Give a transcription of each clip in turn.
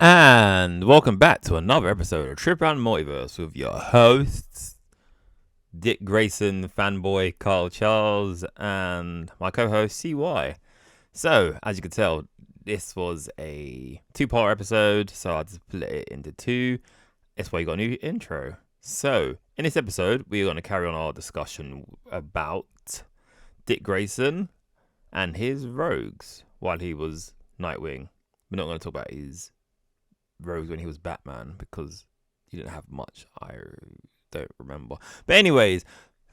And welcome back to another episode of Trip Around Multiverse with your hosts, Dick Grayson, fanboy Carl Charles, and my co-host CY. So, as you can tell, this was a two-part episode, so I just split it into two. That's why you got a new intro. So, in this episode, we're going to carry on our discussion about Dick Grayson and his rogues while he was Nightwing. We're not going to talk about his rogues when he was Batman because he didn't have much. I don't remember. But anyways,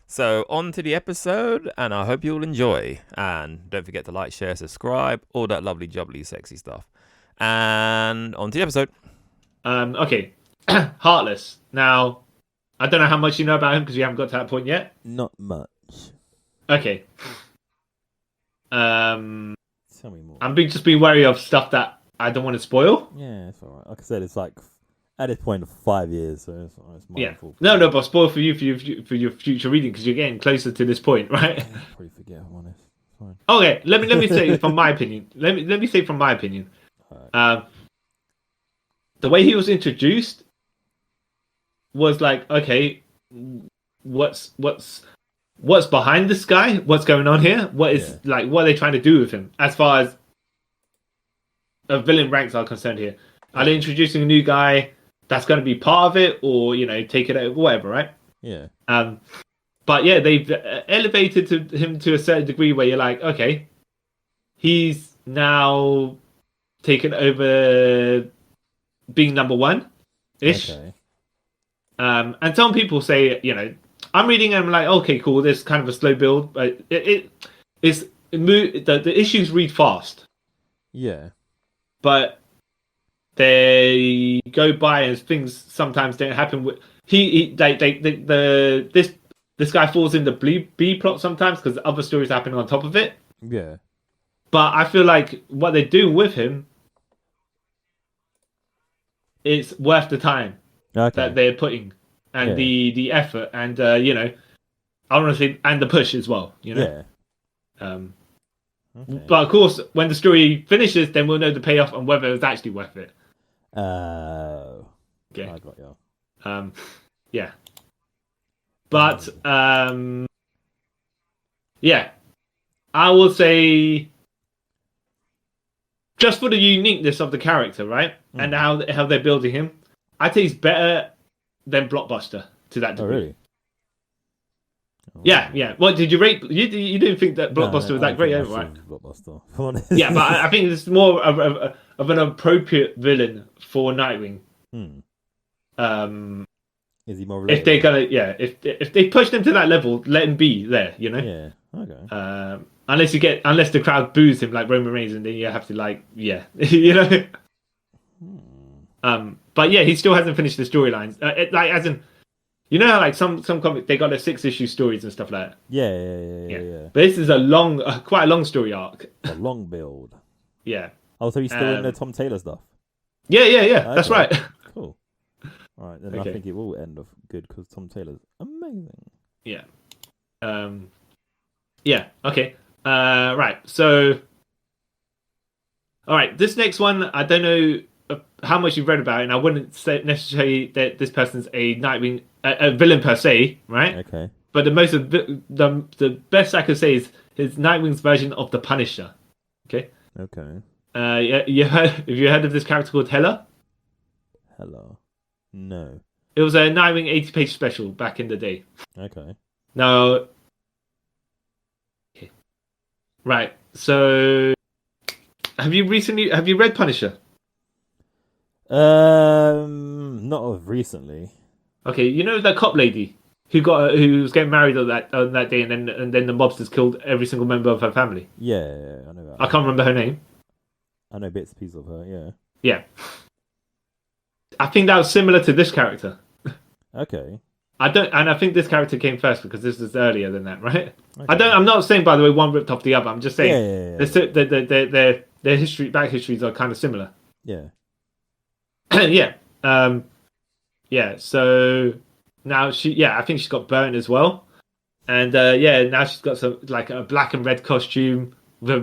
so on to the episode, and I hope you'll enjoy. And don't forget to like, share, subscribe, all that lovely, jubbly, sexy stuff. And on to the episode. Okay, Heartless. Now, I don't know how much you know about him because you haven't got to that point yet. Not much. Okay. Tell me more. I'm just being wary of stuff that I don't want to spoil. Yeah, it's alright. Like I said, it's like at this point 5 years, so it's my fault. No, but spoil for you for your future reading because you're getting closer to this point, right? I'll probably forget. I'm honest. Fine. Okay, let me say from my opinion. Let me say from my opinion. Right. The way he was introduced was like, okay, what's behind this guy? What's going on here? What are they trying to do with him? As far as villain ranks are concerned here, are they introducing a new guy that's going to be part of it, or take it over, whatever, right? Yeah. But yeah, they've elevated him to a certain degree where you're like, okay, he's now taken over being number one ish. Okay. And some people say, I'm reading and I'm like, okay, cool. This kind of a slow build, but the issues read fast. Yeah. But they go by as things sometimes don't happen. With this guy falls in the B plot sometimes because other stories happening on top of it. Yeah. But I feel like what they're doing with him, it's worth the time that they're putting and the effort and I want to say and the push as well. Yeah. But of course, when the story finishes, then we'll know the payoff and whether it was actually worth it. Okay. I got you. Yeah. But yeah, I will say just for the uniqueness of the character, right, and how they're building him, I think he's better than Blockbuster to that degree. Oh, really? Yeah. What did you rate? You didn't think that Blockbuster was that great, right? Blockbuster. Yeah, but I think it's more of an appropriate villain for Nightwing. Is he more relatable? If they're gonna, if they push him to that level, let him be there. Yeah. Okay. Unless the crowd boos him like Roman Reigns, and then you have to But yeah, he still hasn't finished the storylines. As in. You know how like some comics they got their 6-issue stories and stuff like that. Yeah. But this is quite a long story arc. A long build. Yeah. Oh, so he's still in the Tom Taylor stuff. Yeah. Okay. That's right. Cool. All right, then I think it will end off good because Tom Taylor's amazing. Yeah. Yeah. Okay. Right. So. All right. This next one, I don't know how much you've read about it, and I wouldn't say necessarily that this person's a Nightwing, a villain per se, right? Okay. But the best I could say is his Nightwing's version of the Punisher. Okay. Okay. Have you heard of this character called Hela? Hela. No. It was a Nightwing 80-page special back in the day. Okay. Now. Okay. Right. So, have you read Punisher? Not of recently. Okay, you know that cop lady who was getting married on that day, and then the mobsters killed every single member of her family. Yeah, I know that. I can't remember her name. I know bits and pieces of her. Yeah. Yeah. I think that was similar to this character. Okay. I think this character came first because this is earlier than that, right? Okay. I'm not saying, by the way, one ripped off the other. I'm just saying their histories are kind of similar. Yeah. Yeah. So now I think she's got burnt as well, and now she's got some like a black and red costume, the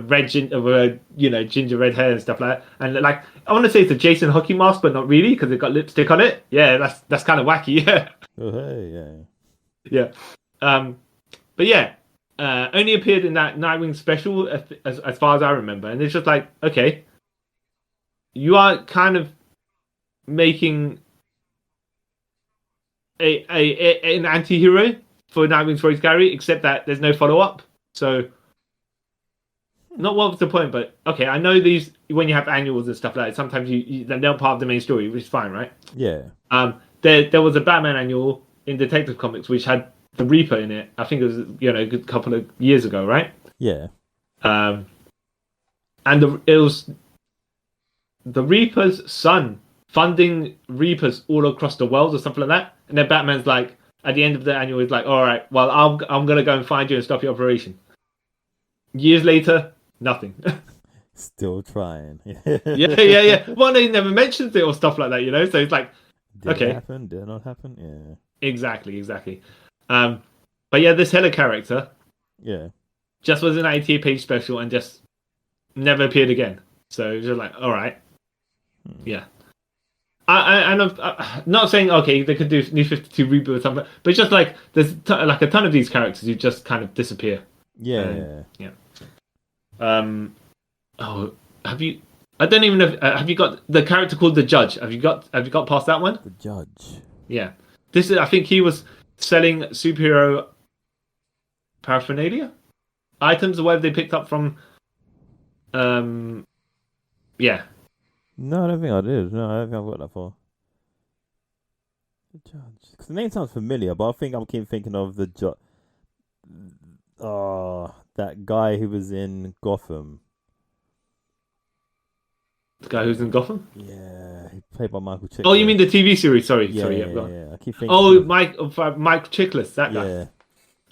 ginger red hair and stuff like that. And like I want to say it's a Jason hockey mask, but not really because it got lipstick on it. Yeah, that's kind of wacky. Yeah, Oh, hey, yeah. yeah. But yeah, only appeared in that Nightwing special as far as I remember, and it's just like, okay, you are kind of making an anti-hero for Nightwing's Rogues Gallery, except that there's no follow-up. So, not what was the point, but okay, I know these when you have annuals and stuff like that. Sometimes they're not part of the main story, which is fine, right? Yeah. There was a Batman annual in Detective Comics which had the Reaper in it. I think it was a good couple of years ago, right? Yeah. And it was the Reaper's son funding Reapers all across the world or something like that. And then Batman's like, at the end of the annual, he's like, all right, well, I'm going to go and find you and stop your operation. Years later, nothing. Still trying. yeah. Well, they never mentions it or stuff like that, So it's like, Did okay. it happen? Did it not happen? Yeah. Exactly. But yeah, this Hela character just was an 88-page special and just never appeared again. So it's just like, all right. Yeah. I'm not saying okay they could do New 52 reboot or something, but it's just like there's like a ton of these characters who just kind of disappear. Yeah. Oh, have you? I don't even know. Have you got the character called the Judge? Have you got past that one? The Judge. Yeah. This is. I think he was selling superhero paraphernalia, items or whatever they picked up from. Yeah. No, I don't think I did. No, I don't think I've got that far. The Judge. Because the name sounds familiar, but I think I keep thinking of the Judge. Oh, that guy who was in Gotham. The guy who's in Gotham? Yeah, he played by Michael Chiklis. Oh, you mean the TV series? Sorry. Yeah. I keep thinking. Oh, Mike Chiklis, that guy. Yeah.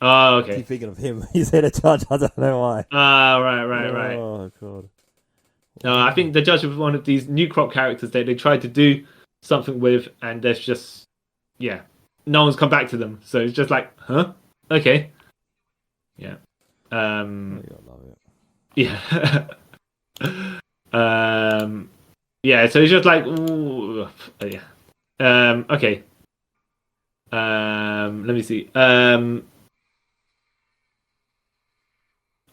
Oh, I okay. keep thinking of him. He said a Judge. I don't know why. Right. Oh god. No, I think the Judge was one of these new crop characters that they tried to do something with, and there's just, no one's come back to them. So it's just like, huh? Okay. Yeah. I love it. Yeah. Yeah. So it's just like, ooh, yeah. Okay. Let me see.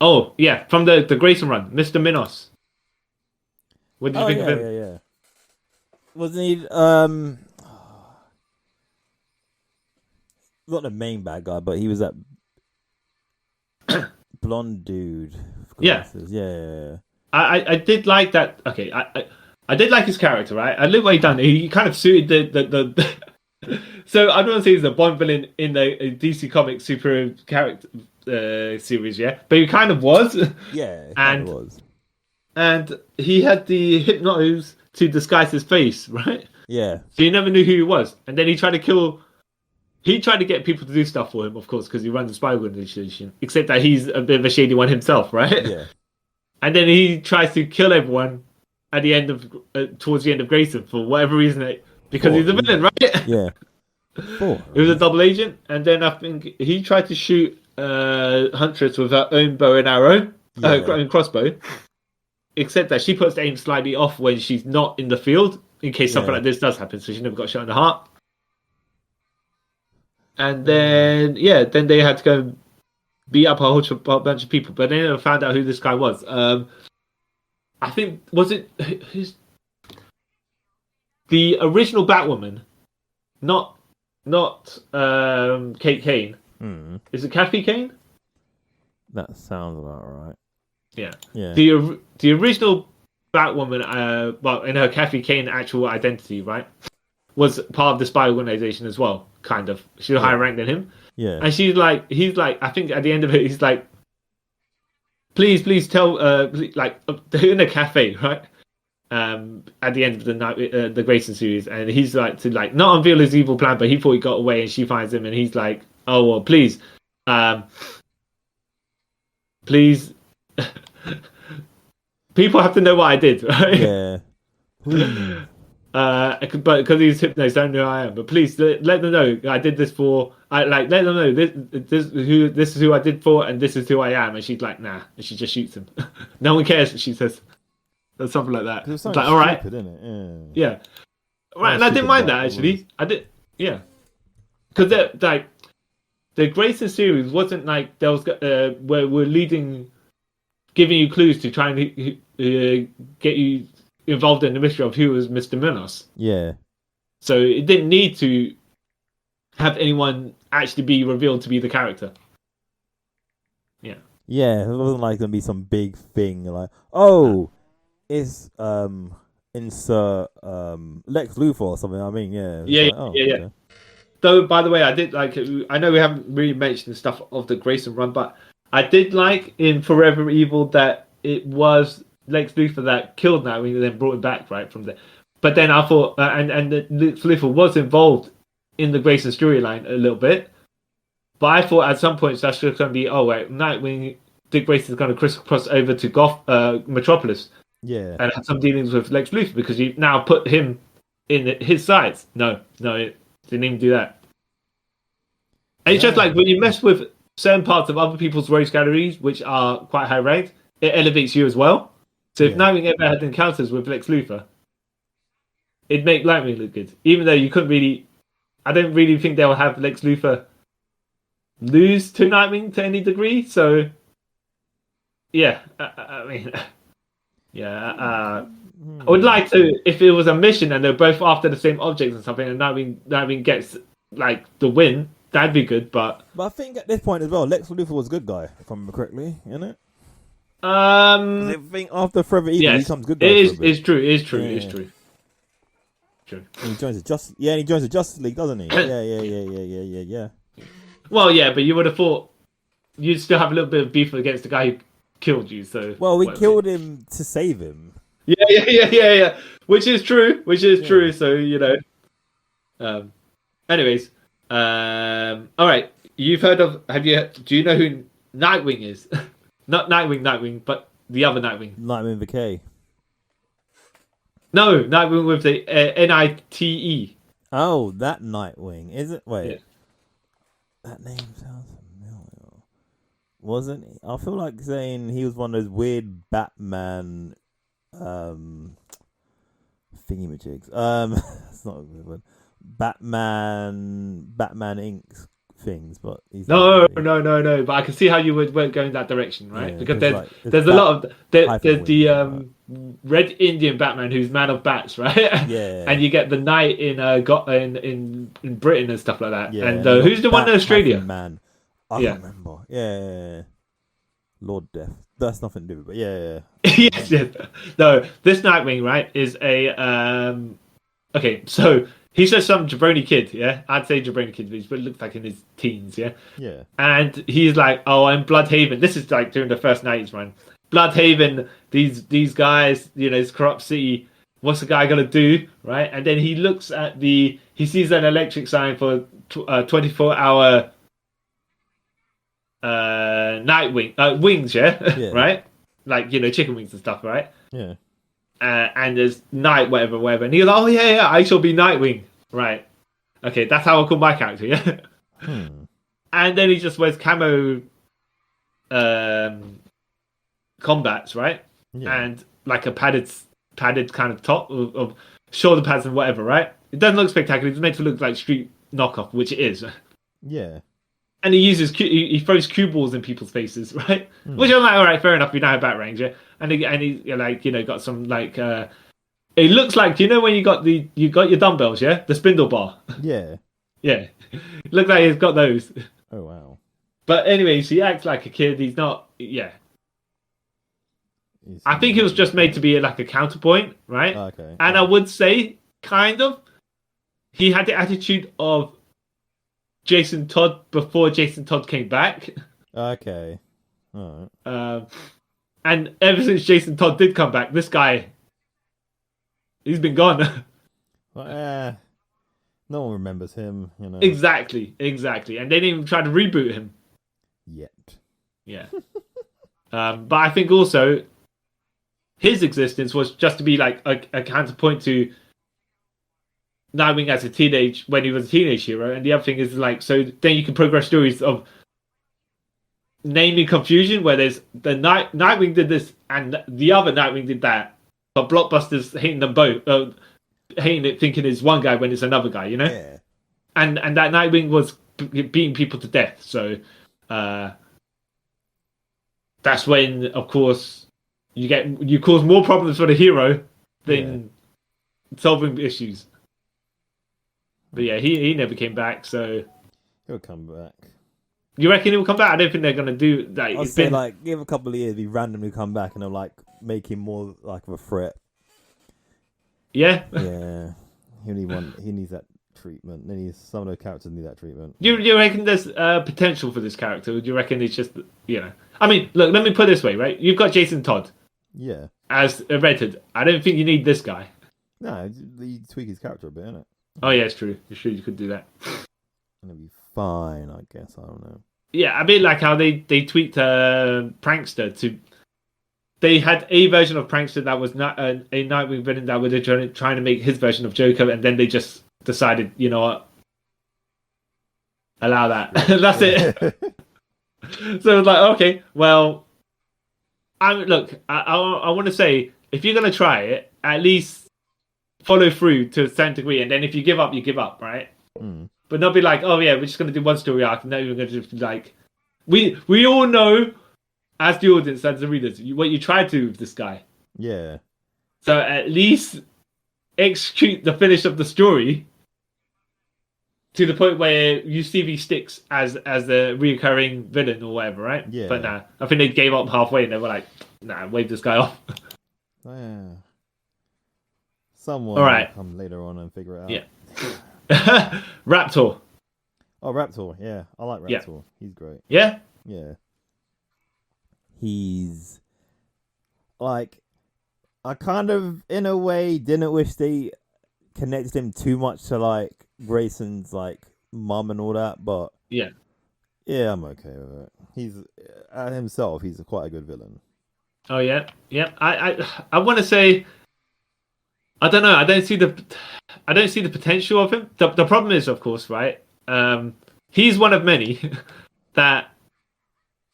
Oh yeah, from the Grayson run, Mr. Minos. What did you think of him? Yeah. Wasn't he? Not the main bad guy, but he was that blonde dude. Yeah. I did like that. Okay, I did like his character, right? I love what he done. He kind of suited the So I don't want to say he's a Bond villain in the DC Comics super character series, yeah, but he kind of was. Yeah, and was. And he had the hypnosis to disguise his face, right? Yeah. So you never knew who he was. And then he tried to kill. He tried to get people to do stuff for him, of course, because he runs the spy organization. Except that he's a bit of a shady one himself, right? Yeah. And then he tries to kill everyone at the end of towards the end of Grayson for whatever reason, because he's a villain, right? Yeah. He was a double agent, and then I think he tried to shoot Huntress with her own bow and arrow, and crossbow. Except that she puts the aim slightly off when she's not in the field, in case something like this does happen. So she never got shot in the heart. And then, then they had to go and beat up a whole bunch of people. But they never found out who this guy was. I think, was it the original Batwoman? Not Kate Kane. Is it Kathy Kane? That sounds about right. Yeah. The original Batwoman, well, in her Kathy Kane actual identity, right, was part of the spy organization as well, kind of. She's higher ranked than him. Yeah. And he's like, I think at the end of it, he's like, please tell, like, they're in a cafe, right? At the end of the night, the Grayson series, and he's like to like not unveil his evil plan, but he thought he got away, and she finds him, and he's like, oh well, please. People have to know what I did, right? Yeah. But because he's hypnotized, I don't know who I am. But please let them know I did this for I like let them know this is who I did for, and this is who I am. And she's like, nah, and she just shoots him. No one cares what she says, or something like that. It was It's something like, all right, stupid, isn't it? yeah, right. And I didn't mind that actually. I did, yeah, because like the Grayson series wasn't like there was where we're giving you clues to try and get you involved in the mystery of who was Mr. Minos. Yeah. So it didn't need to have anyone actually be revealed to be the character. Yeah. Yeah, it wasn't like gonna be some big thing like, oh, it's insert Lex Luthor or something. I mean, yeah. Yeah, like, oh, yeah. okay. Though, by the way, I did like. I know we haven't really mentioned the stuff of the Grayson run, but I did like in Forever Evil that it was Lex Luthor that killed Nightwing and then brought him back right from there. But then I thought, and Lex Luthor was involved in the Grayson storyline a little bit. But I thought at some points that's just going to be, oh wait, Nightwing, Dick Grayson's going to crisscross over to Metropolis, Yeah. and have some dealings with Lex Luthor because you now put him in his sides. No, it didn't even do that. And it's just like when you mess with certain parts of other people's rogues galleries, which are quite high ranked, it elevates you as well. So if Nightwing ever had encounters with Lex Luthor, it'd make Nightwing look good. Even though you couldn't really, I don't really think they'll have Lex Luthor lose to Nightwing to any degree. So yeah, I mean, yeah. I would like to, if it was a mission and they're both after the same objects and something, and Nightwing gets like the win, that'd be good. But I think at this point as well, Lex Luthor was a good guy, if I remember correctly, isn't it? I think after Forever Evil, he becomes good guy. It's true. It's true. And he joins the Justice League, doesn't he? Yeah. Well, yeah, but you would have thought you'd still have a little bit of beef against the guy who killed you. So we killed him to save him. Yeah. Which is true. True. So anyways, all right. You've heard of? Do you know who Nightwing is? Not Nightwing, but the other Nightwing. Nightwing with a K. No, Nightwing with the Nite. Oh, that Nightwing. Is it? Wait. Yeah. That name sounds familiar. Wasn't he? I feel like saying he was one of those weird Batman thingamajigs. That's not a good one. Batman Inc. things, but he's no. But I can see how you would go in that direction, right? Yeah, because there's a bat, lot of there's the Red Indian Batman who's man of bats, right? Yeah. And you get the Knight in Britain and stuff like that. Yeah. And who's the one in Australia? Man, I can't remember. Yeah. Lord Death. That's nothing to do with it, but yeah. yes. No, this Nightwing, right, is a okay, so he's just some jabroni kid, yeah? I'd say jabroni kid, but he looks like in his teens, yeah? Yeah. And he's like, oh, I'm Bloodhaven. This is like during the first 90s run. Bloodhaven, these guys, this corrupt city, what's the guy going to do, right? And then he looks at he sees an electric sign for 24-hour Nightwing, wings, yeah? Right? Like, chicken wings and stuff, right? Yeah. And there's night, whatever. And he goes, oh, yeah, I shall be Nightwing. Right. Okay, that's how I call my character, yeah? And then he just wears camo combats, right? Yeah. And like a padded kind of top of shoulder pads and whatever, right? It doesn't look spectacular. It's meant to look like street knockoff, which it is. Yeah. And he throws cue balls in people's faces, right? Which I'm like, all right, fair enough. You know how bat range, yeah? And he like got some like it looks like when you got your dumbbells, yeah, the spindle bar. Yeah. Yeah, it looks like he's got those. Oh wow. But anyways, he acts like a kid. He's not. Yeah. I think he was just made to be like a counterpoint, right? Okay. And I would say, kind of, he had the attitude of Jason Todd before Jason Todd came back. Okay. All right. And ever since Jason Todd did come back, this guy, he's been gone. Well, no one remembers him, Exactly. And they didn't even try to reboot him. Yet. Yeah. But I think also his existence was just to be like a counterpoint to Nightwing as a teenage when he was a teenage hero, and the other thing is like so then you can progress stories of naming confusion where there's the Nightwing did this and the other Nightwing did that, but Blockbuster's hating them both, hating it, thinking it's one guy when it's another guy, you know. Yeah. And that Nightwing was beating people to death, so that's when, of course, you cause more problems for the hero than solving issues. But yeah, he never came back. So He'll come back. you reckon he'll come back? I don't think they're gonna do that. I'd say like give a couple of years, he randomly come back, and they'll like make him more like of a threat. Yeah. Yeah, he needs that treatment. Some of the characters need that treatment. Do you reckon there's potential for this character? Or do you reckon it's just I mean, look, let me put it this way, right? You've got Jason Todd. Yeah. As a Red Hood. I don't think you need this guy. No, you tweak his character a bit, innit? Oh yeah, it's true. It's true. You could do that. And it'll be fine, I guess. I don't know. Yeah, a bit like how they tweaked Prankster to. They had a version of Prankster that was not a Nightwing villain that was trying to make his version of Joker, and then they just decided, you know what, allow that. That's it. So it's like, okay, well, I want to say, if you're gonna try it, at least follow through to a certain degree, and then if you give up, you give up, right? Mm. But not be like, oh yeah, we're just gonna do one story arc, and then we're gonna just like, we all know, as the audience, as the readers, what you tried to do with this guy. Yeah. So at least execute the finish of the story to the point where you see these sticks as a reoccurring villain or whatever, right? Yeah. But nah, I think they gave up halfway and they were like, nah, wave this guy off. Yeah. Someone All right. will come later on and figure it out. Yeah. Raptor. Oh, Raptor. Yeah, I like Raptor. Yeah. He's great. Yeah? Yeah. He's like, I kind of, in a way, didn't wish they connected him too much to like Grayson's like mum and all that, but yeah, I'm okay with it. He's himself. He's quite a good villain. Oh yeah. I want to say, I don't know. I don't see the potential of him. The problem is, of course, right? He's one of many that.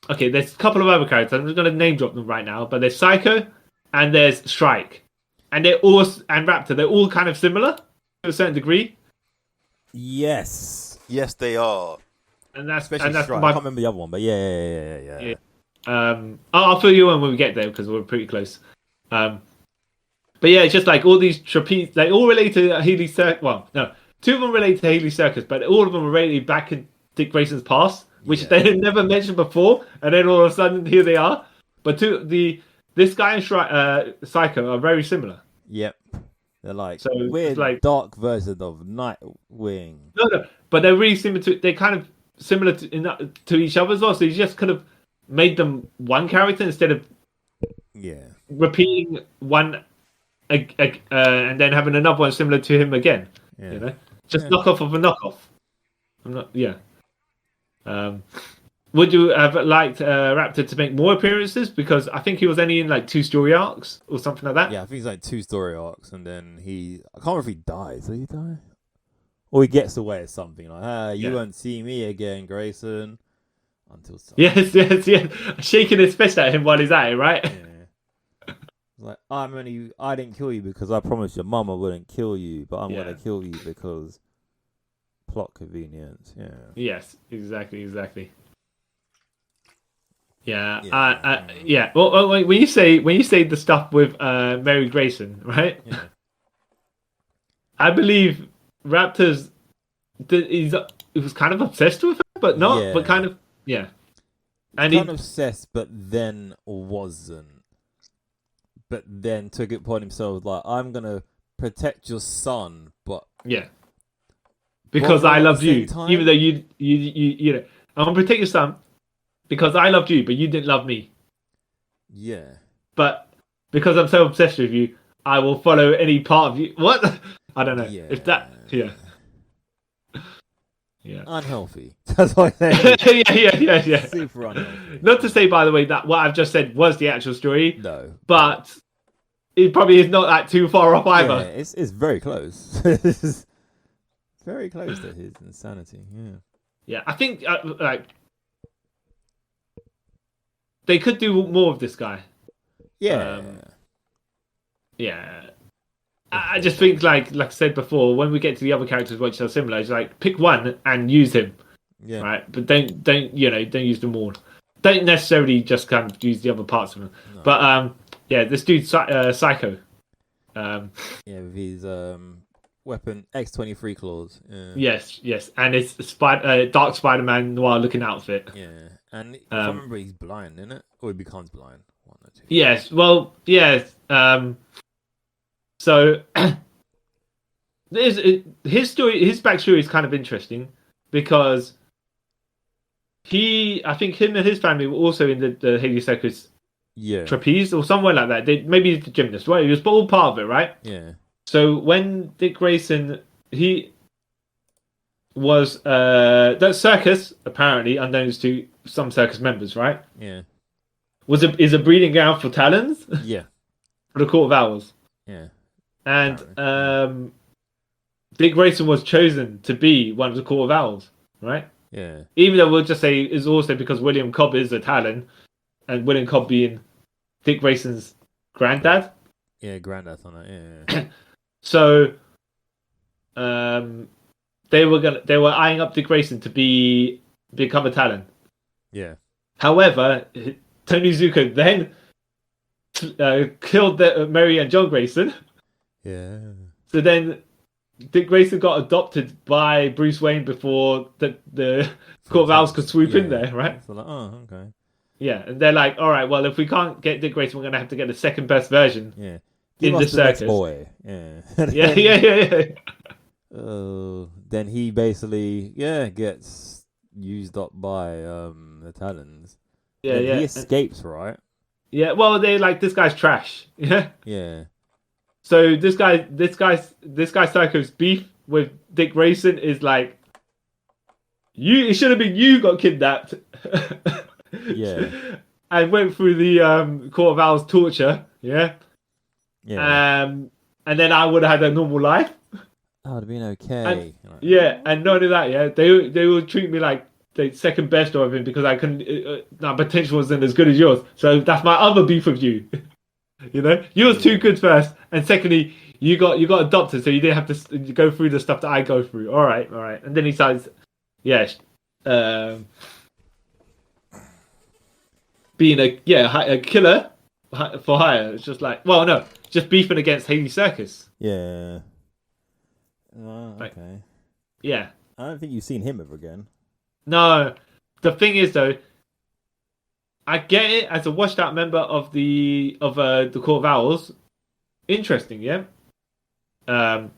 Okay, there's a couple of other characters. I'm just going to name drop them right now, but there's Psycho and there's Strike, and Raptor. They're all kind of similar to a certain degree. Yes, they are. And that's especially and that's Strike. I can't remember the other one, but yeah. I'll fill you in when we get there because we're pretty close. But yeah, it's just like all these trapeze. They all relate to Haley Circus. Well, no, two of them relate to Haley Circus, but all of them are related back in Dick Grayson's past, which they had never mentioned before, and then all of a sudden here they are. But this guy and Psycho are very similar. Yep, they're like so weird, like dark version of Nightwing. No, but they're really similar to. They're kind of similar to each other as well. So you just could have made them one character instead of repeating one, and then having another one similar to him again. Yeah. You know, just knockoff of a knockoff. I'm not. Yeah. Would you have liked Raptor to make more appearances? Because I think he was only in like 2 story arcs or something like that. Yeah, I think it's like 2 story arcs, and then I can't remember if he dies. Did he die? Or he gets away with something like, you won't see me again, Grayson. Until Yes. Shaking his fist at him while he's at it, right? Yeah. Like, I didn't kill you because I promised your mum I wouldn't kill you, but I'm going to kill you because plot convenience. Yeah. Yes, exactly. Yeah. Well, when you say the stuff with Mary Grayson, right? Yeah. I believe Raptors. He was kind of obsessed with her, but not. But kind of, yeah. And he kind of obsessed, but then wasn't. But then took it upon himself, like, I'm gonna protect your son, but because I love you, even though you know, I'm gonna protect your son because I loved you, but you didn't love me. Yeah. But because I'm so obsessed with you, I will follow any part of you. What? I don't know. If that, yeah. Unhealthy. That's what I say. yeah. Super unhealthy. Not to say, by the way, that what I've just said was the actual story. No. But it probably is not that too far off either. Yeah, it's very close. very close to his insanity. Yeah. Yeah, I think they could do more of this guy. Yeah. Yeah. I just think like I said before, when we get to the other characters which are similar, it's like pick one and use him. Yeah. Right? But don't don't use them all. Don't necessarily just kind of use the other parts of them. No. But this dude's Psycho. Yeah, with his weapon X-23 claws. Yeah. Yes, and it's Dark Spider-Man noir looking outfit. Yeah, and if I remember, he's blind, isn't it? Or he becomes blind. One or two. Yes, well, yes. So his backstory is kind of interesting because I think him and his family were also in the Hades Circus trapeze or somewhere like that. Maybe the gymnast, right? He was all part of it, right? Yeah. So when Dick Grayson, he was that circus, apparently unbeknownst to some circus members, right? Yeah. Is a breeding ground for talons. Yeah. For the Court of Owls. Yeah. And Dick Grayson was chosen to be one of the Court of Owls, right? Yeah. Even though we'll just say is also because William Cobb is a Talon, and William Cobb being Dick Grayson's granddad. Yeah, granddad on it. Yeah. So, they were eyeing up Dick Grayson to become a Talon. Yeah. However, Tony Zuko then killed Mary and John Grayson. Yeah. So then Dick Grayson got adopted by Bruce Wayne before the Court of Owls could swoop in there, right? So like, oh, okay. Yeah, and they're like, all right, well, if we can't get Dick Grayson, we're going to have to get the second best version. Yeah. In the circus. Boy. Yeah. yeah. Then he basically, gets used up by the Talons. Yeah, He escapes, right? Yeah, well, they're like, this guy's trash. Yeah. Yeah. So this guy Psycho's beef with Dick Grayson is like, it should have been you got kidnapped. Yeah. And went through the Court of Owls torture. Yeah. Yeah. And then I would have had a normal life. That would have been okay. And not only that, yeah, they would treat me like the second best of him because I couldn't. My potential wasn't as good as yours. So that's my other beef with you. You know, you was too good first, and secondly, you got adopted, so you didn't have to go through the stuff that I go through. All right. And then he starts, being a killer for hire. It's just like, well, no, just beefing against Hades Circus. Yeah. Okay. Yeah. I don't think you've seen him ever again. No. The thing is, though, I get it as a washed out member of the Court of Owls. Interesting, yeah. But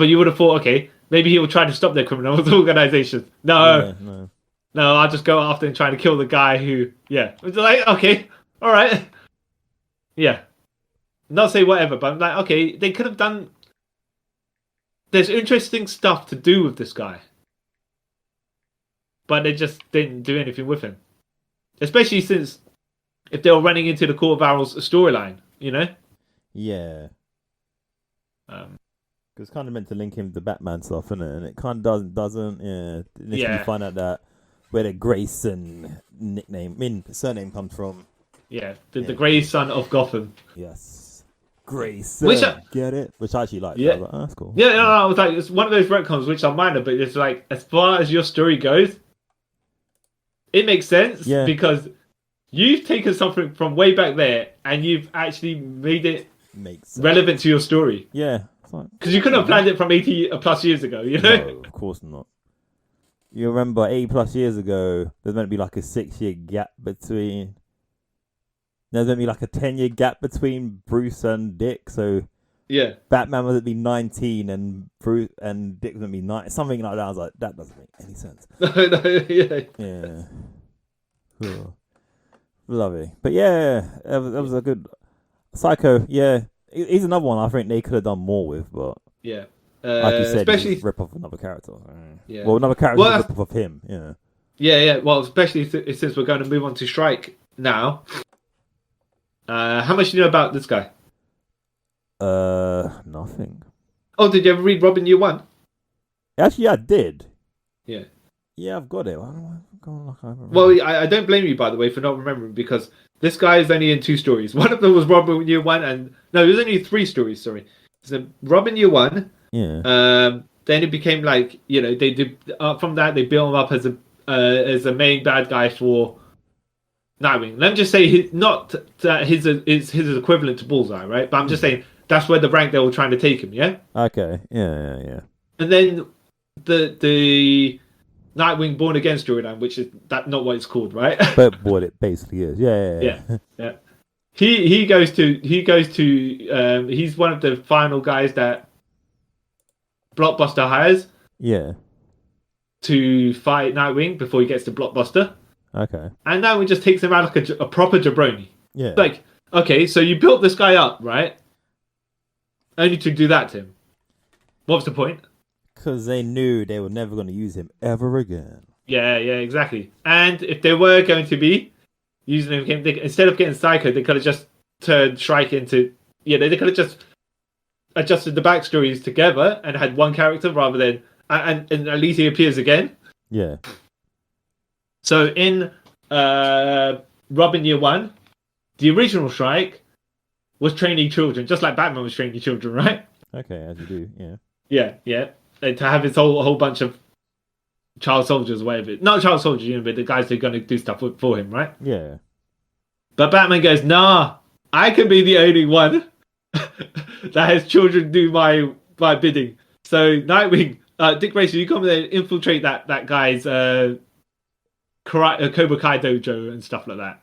you would have thought, okay, maybe he will try to stop their criminal organizations. No. I'll just go after and try to kill the guy who, It's like, okay, all right. Yeah. Not say whatever, but I'm like, okay, they could have done. There's interesting stuff to do with this guy, but they just didn't do anything with him. Especially since if they were running into the Court of Owls storyline, you know? Yeah. It's kind of meant to link him to Batman stuff, isn't it? And it kind of doesn't. Yeah. Initially you find out that where the Grayson surname comes from. Yeah, the Grey Son of Gotham. Yes. Grayson. Get it? Which I actually like. Yeah. I was like, oh, that's cool. Yeah, no, I was like, it's one of those retcons which are minor, but it's like, as far as your story goes, it makes sense because you've taken something from way back there and you've actually made it relevant to your story. Yeah. Because you couldn't have planned it from 80 plus years ago, you know? No, of course not. You remember 80 plus years ago, there's meant to be like a 6-year gap between. There's going to be like a 10-year gap between Bruce and Dick, so Batman was going to be 19 and Bruce and Dick was going to be 9, something like that. I was like, that doesn't make any sense. Yeah. Cool. Lovely. But that was a good Psycho. Yeah, he's another one I think they could have done more with, but like you said, especially rip off another character. Yeah. Well, another character rip off of him. Yeah. Yeah. Well, especially since we're going to move on to Strike now. How much do you know about this guy? Nothing. Oh, did you ever read Robin Year One? Actually, I did. Yeah. Yeah, I've got it. Why am I going like I haven't read Well, it? I don't blame you, by the way, for not remembering, because this guy is only in 2 stories. One of them was Robin Year One, and no, there's only 3 stories. Sorry, so Robin Year One. Yeah. Then it became like, they did from that they built him up as a main bad guy for Nightwing. Let me just say, not that his is his equivalent to Bullseye, right? But I'm just saying that's where the rank they were trying to take him, yeah. Okay. Yeah. And then the Nightwing Born Again storyline, which is that not what it's called, right? But what it basically is. Yeah. Yeah. He goes to he's one of the final guys that Blockbuster hires Yeah. to fight Nightwing before he gets to Blockbuster. Okay. And Nightwing just takes him out like a proper jabroni. Yeah. Like, okay, so you built this guy up, right? Only to do that to him. What was the point? Because they knew they were never going to use him ever again. Yeah, exactly. And if they were going to be using him again, instead of getting Psycho, they could have just turned Shrike into... Yeah, they could have just adjusted the backstories together and had one character rather than... And at least he appears again. Yeah. So in Robin Year One, the original Shrike was training children, just like Batman was training children, right? Okay, as you do. Yeah. Yeah. And to have his whole bunch of child soldiers, whatever. Not child soldiers, but the guys who are going to do stuff for him, right? Yeah. But Batman goes, nah, I can be the only one that has children do my bidding. So Nightwing, Dick Grayson, you come there and infiltrate that guy's Cobra Kai dojo and stuff like that.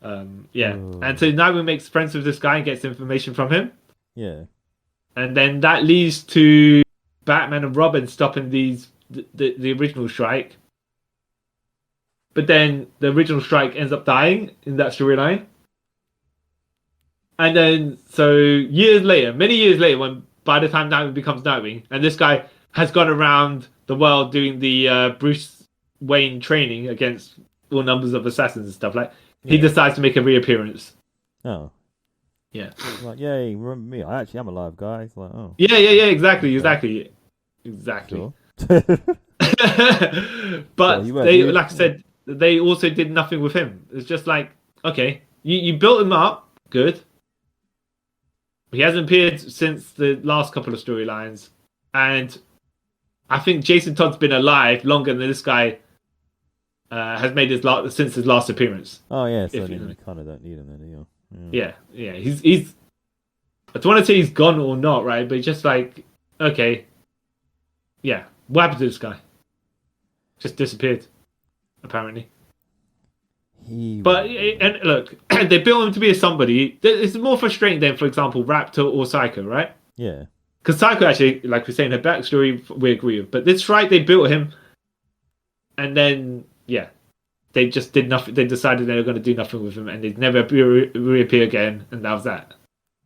And so Nightwing makes friends with this guy and gets information from him. Yeah. And then that leads to Batman and Robin stopping the original Strike. But then the original Strike ends up dying in that storyline. And then, so many years later, by the time Nightwing becomes Nightwing, and this guy has gone around the world doing the Bruce Wayne training against all numbers of assassins and stuff, he decides to make a reappearance. Oh. Yeah. It's like, yay, remember me? I actually am alive, guys. Like, oh. Yeah, exactly. Sure. But Well, they, like I said, they also did nothing with him. It's just like, okay, you built him up, good. He hasn't appeared since the last couple of storylines, and I think Jason Todd's been alive longer than this guy has made since his last appearance. Oh yeah, so If you you know. kind of don't need him then, do you? Yeah. He's. I don't want to say he's gone or not, right? But just like, okay, yeah. What happened to this guy? Just disappeared, apparently. And look, they built him to be a somebody. It's more frustrating than, for example, Raptor or Psycho, right? Yeah. Because Psycho actually, like we're saying, her backstory we agree with. But this right, they built him, and then they just did nothing. They decided they were going to do nothing with him, and they'd never reappear again, and that was that.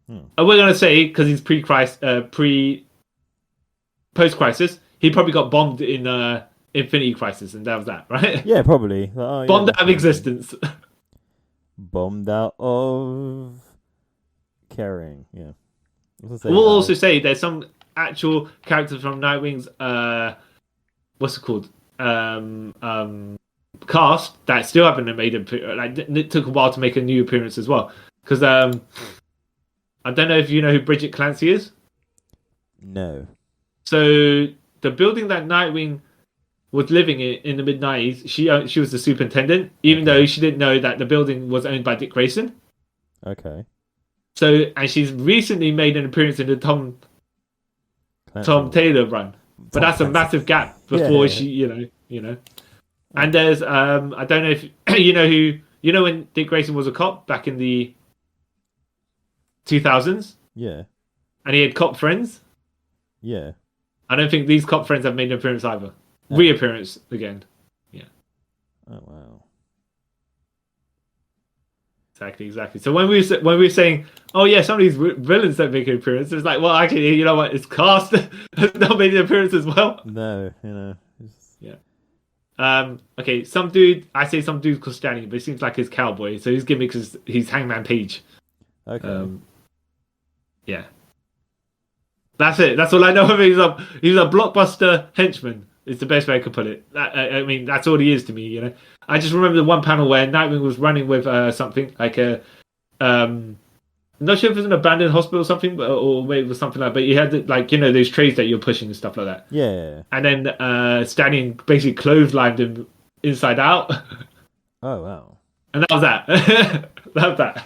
And we're going to say, because he's post-crisis, he probably got bombed in Infinity Crisis, and that was that, right? Yeah, probably. Like, Bombed out of existence. Bombed out of caring. Yeah. We'll also say there's some actual characters from Nightwing's what's it called? Cast that still haven't made it took a while to make a new appearance as well. Because I don't know if you know who Bridget Clancy is. No. So the building that Nightwing was living in the mid-90s, she was the superintendent, even though she didn't know that the building was owned by Dick Grayson. Okay. So, and she's recently made an appearance in the Tom Taylor run, but that's a massive gap before she, you know. And there's I don't know if you know when Dick Grayson was a cop back in the 2000s. Yeah. And he had cop friends. Yeah. I don't think these cop friends have made an appearance either. Oh. Reappearance again. Yeah. Oh wow. Exactly. So when we were saying, oh yeah, some of these villains don't make an appearance, it's like, well, actually, you know what? It's cast has not made an appearance as well. No, you know. Yeah. Okay, some dude's called Stanley, but it seems like he's cowboy, so his gimmick is he's Hangman Page. Okay. Yeah. That's it. That's all I know of him. He's a blockbuster henchman. Is the best way I could put it. I mean, that's all he is to me. You know, I just remember the one panel where Nightwing was running with something like a, I'm not sure if it was an abandoned hospital or something, or maybe it was something like. But he had like those trays that you're pushing and stuff like that. Yeah. And then Stanley basically clotheslined him inside out. Oh wow. And that was that. That was that.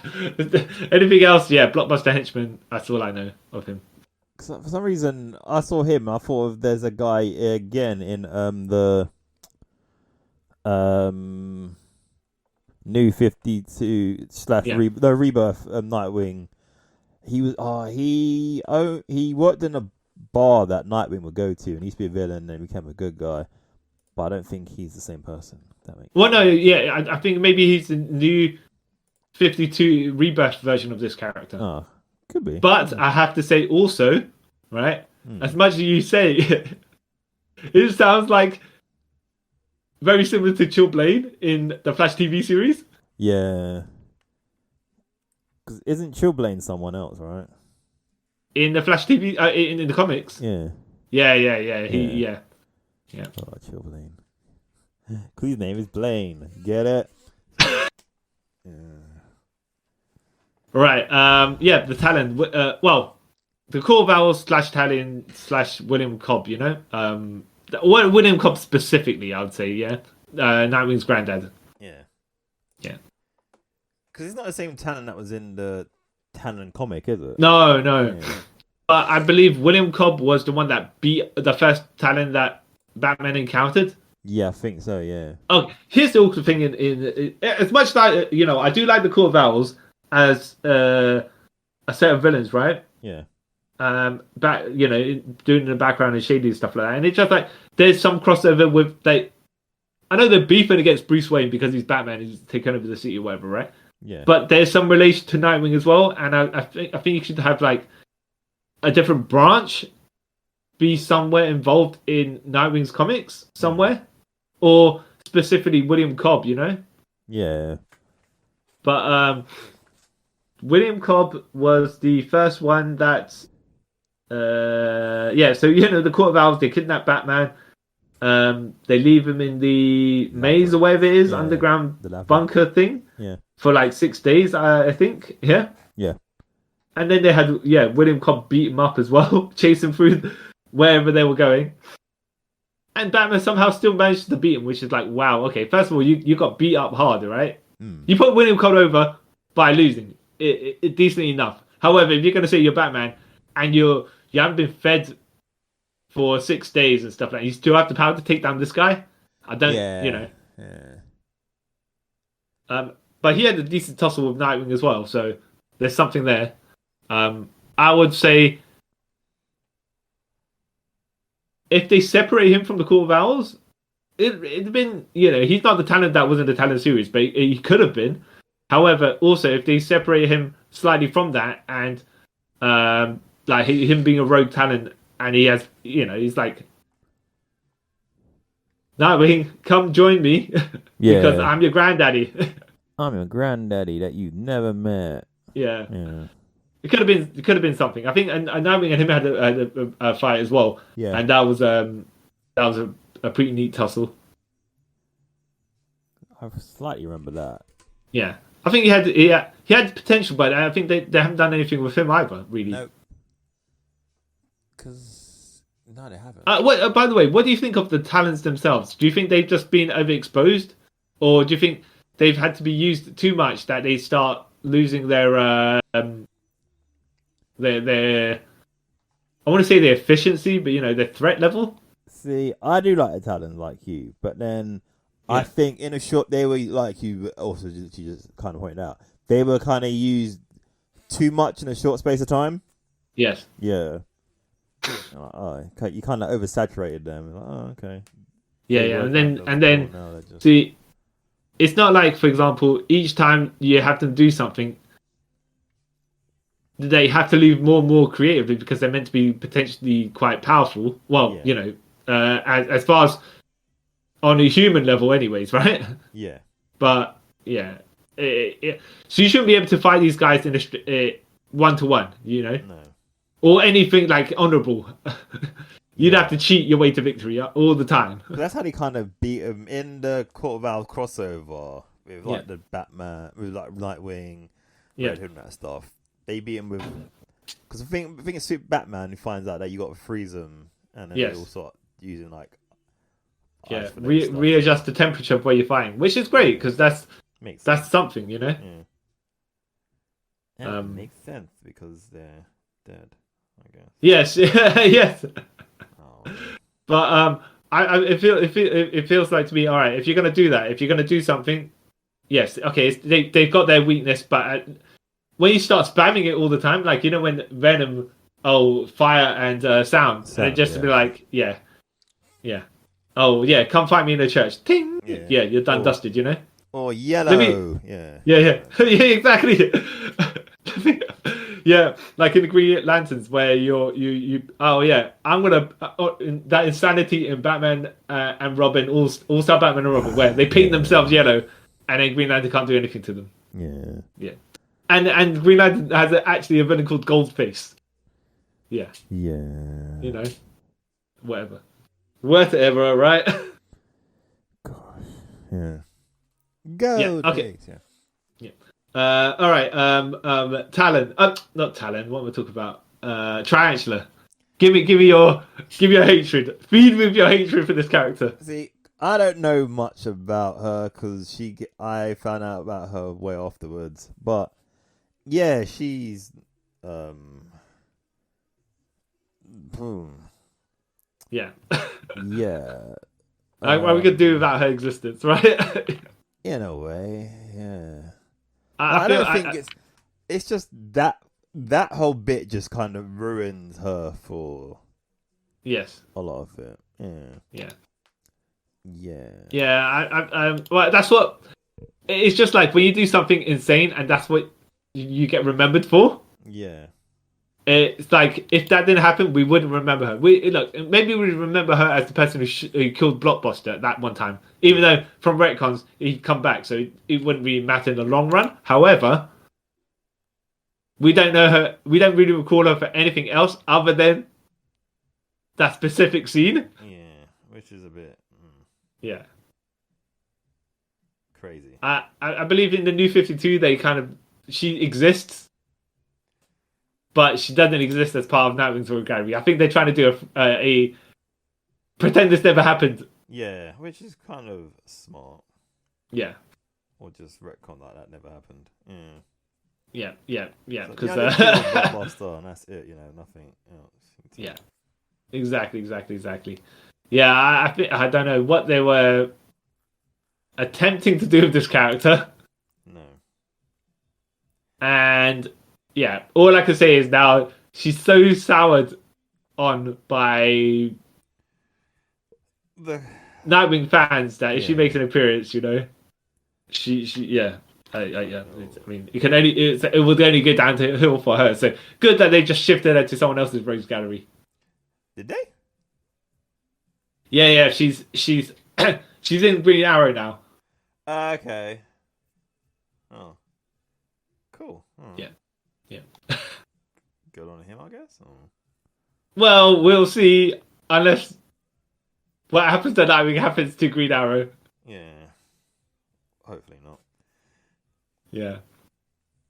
Anything else? Yeah, blockbuster henchman. That's all I know of him. For some reason, I saw him. I thought there's a guy again in the New 52 slash Yeah. the Rebirth Nightwing. He was he worked in a bar that Nightwing would go to, and he used to be a villain and then became a good guy. But I don't think he's the same person. That makes Well, no, yeah, I think maybe he's the new 52 Rebirth version of this character. Oh, could be. But I have to say also, right, as much as you say, it sounds like very similar to Chillblade in the Flash TV series. Yeah. Because isn't Chillblade someone else, right? In the Flash TV, in the comics. Yeah. Yeah. Oh, Chillblade. Because his name is Blaine. Get it? Yeah. Right. Yeah, the Talon. Well, the core vowels / Talon / William Cobb. You know. William Cobb specifically, I would say. Yeah. Nightwing's granddad. Yeah. Yeah. Because it's not the same Talon that was in the Talon comic, is it? No. Yeah. But I believe William Cobb was the one that beat the first Talon that Batman encountered. Yeah, I think so, yeah. Oh, here's the awkward thing in as much as I do like the core vowels as a set of villains, right? Yeah. Doing in the background and shady stuff like that, and it's just like there's some crossover with I know they're beefing against Bruce Wayne because he's Batman, he's taken over the city or whatever, right? Yeah. But there's some relation to Nightwing as well, and I think you should have like a different branch be somewhere involved in Nightwing's comics somewhere, or specifically William Cobb, you know? Yeah. But William Cobb was the first one that so the Court of Owls, they kidnap Batman. They leave him in the maze or whatever it is, underground bunker thing. Yeah. For like 6 days, I think. Yeah. Yeah. And then they had William Cobb beat him up as well, chase him through wherever they were going. And Batman somehow still managed to beat him, which is like, wow, okay. First of all, you got beat up hard, right? You put William Cobb over by losing. It decently enough. However, if you're going to say you're Batman and you haven't been fed for 6 days and stuff like that, you still have the power to take down this guy? I don't, Yeah. But he had a decent tussle with Nightwing as well, so there's something there. I would say if they separate him from the Court of Owls, it'd been, he's not the Talon that was in the Talon series, but he could have been. However, also if they separate him slightly from that and like him being a rogue Talon, and he has, he's like, Nightwing, come join me because I'm your granddaddy. I'm your granddaddy that you've never met. Yeah. It could have been something. I think and Nightwing and him had a fight as well. Yeah. And that was a pretty neat tussle. I slightly remember that. Yeah. I think he had potential, but I think they haven't done anything with him either, really. No. No, they haven't. By the way, what do you think of the talents themselves? Do you think they've just been overexposed? Or do you think they've had to be used too much that they start losing their I want to say their efficiency, but their threat level? See, I do like the talent like you, but then I think in a short they were like you also just kind of pointed out, they were kind of used too much in a short space of time. Yes. Yeah. You kind of oversaturated them. Like, okay. Yeah, and then see, it's not like, for example, each time you have them do something, they have to leave more and more creatively because they're meant to be potentially quite powerful. Well, as far as on a human level, anyways, right? Yeah. But yeah, so you shouldn't be able to fight these guys in a 1-to-1, No. or anything like honorable. You'd have to cheat your way to victory all the time. That's how they kind of beat him in the Court of Owls crossover with like Yeah. the Batman, with like Nightwing, Yeah. Red Hood, and that stuff. They beat him with because I think it's Super Batman who finds out that you got to freeze him, and then Yes. they all start using like Yeah, ice for them and stuff. readjust the temperature of where you're fighting, which is great because that's Makes sense. something, you know. Yeah. Yeah, Um, makes sense because they're dead, I guess. Yes, yes. Oh. But it feels like to me. All right, if you're gonna do that, if you're gonna do something, yes, okay, they've got their weakness, but when you start spamming it all the time, like when Venom, fire and sound, and it just to be like, yeah, oh yeah, come fight me in the church, ting, yeah, you're done, dusted, Or yellow, yeah, yeah, exactly. Yeah, like in the Green Lanterns, where you I'm gonna that insanity in Batman and Robin, All-Star Batman and Robin, where they paint themselves yellow, and then Green Lantern can't do anything to them. yeah, And Green Lantern has actually a villain called Goldface. Yeah, whatever, right? Gosh, yeah. Go, Yeah, okay. Dicks, yeah. All right. Talon. Not Talon. What am I talking about? Tarantula. Give me your hatred. Feed me with your hatred for this character. See, I don't know much about her because I found out about her way afterwards. But yeah, she's Yeah. yeah. What are we gonna do without her existence, right? In a way, yeah. I don't think it's just that whole bit just kind of ruins her for Yes. a lot of it. Yeah. Yeah. Yeah. Well, that's what. It's just like when you do something insane, and that's what you get remembered for. Yeah. It's like if that didn't happen, we wouldn't remember her. Maybe we remember her as the person who killed Blockbuster at that one time. Even though from retcons he'd come back, so it wouldn't really matter in the long run. However, we don't know her. We don't really recall her for anything else other than that specific scene. Yeah, which is a bit Yeah, crazy. I believe in the New 52, she exists. But she doesn't exist as part of Nightwing's Royal Gallery. I think they're trying to do a pretend this never happened. Yeah, which is kind of smart. Yeah. Or just retcon that never happened. Yeah. So, Because Blockbuster, and that's it. Nothing else. Yeah. Exactly. Yeah, I think I don't know what they were attempting to do with this character. No. And yeah, all I can say is now she's so soured on by The Nightwing fans that if she Yeah. makes an appearance, she yeah. I mean, it would only go down to hill for her. So good that they just shifted her to someone else's Rogues Gallery. Did they? Yeah, she's she's in Green Arrow now. Okay. Oh. Cool. Yeah. Good on him, I guess. Oh. Well, we'll see. Unless what happens to Nightwing happens to Green Arrow. Yeah. Hopefully not. Yeah.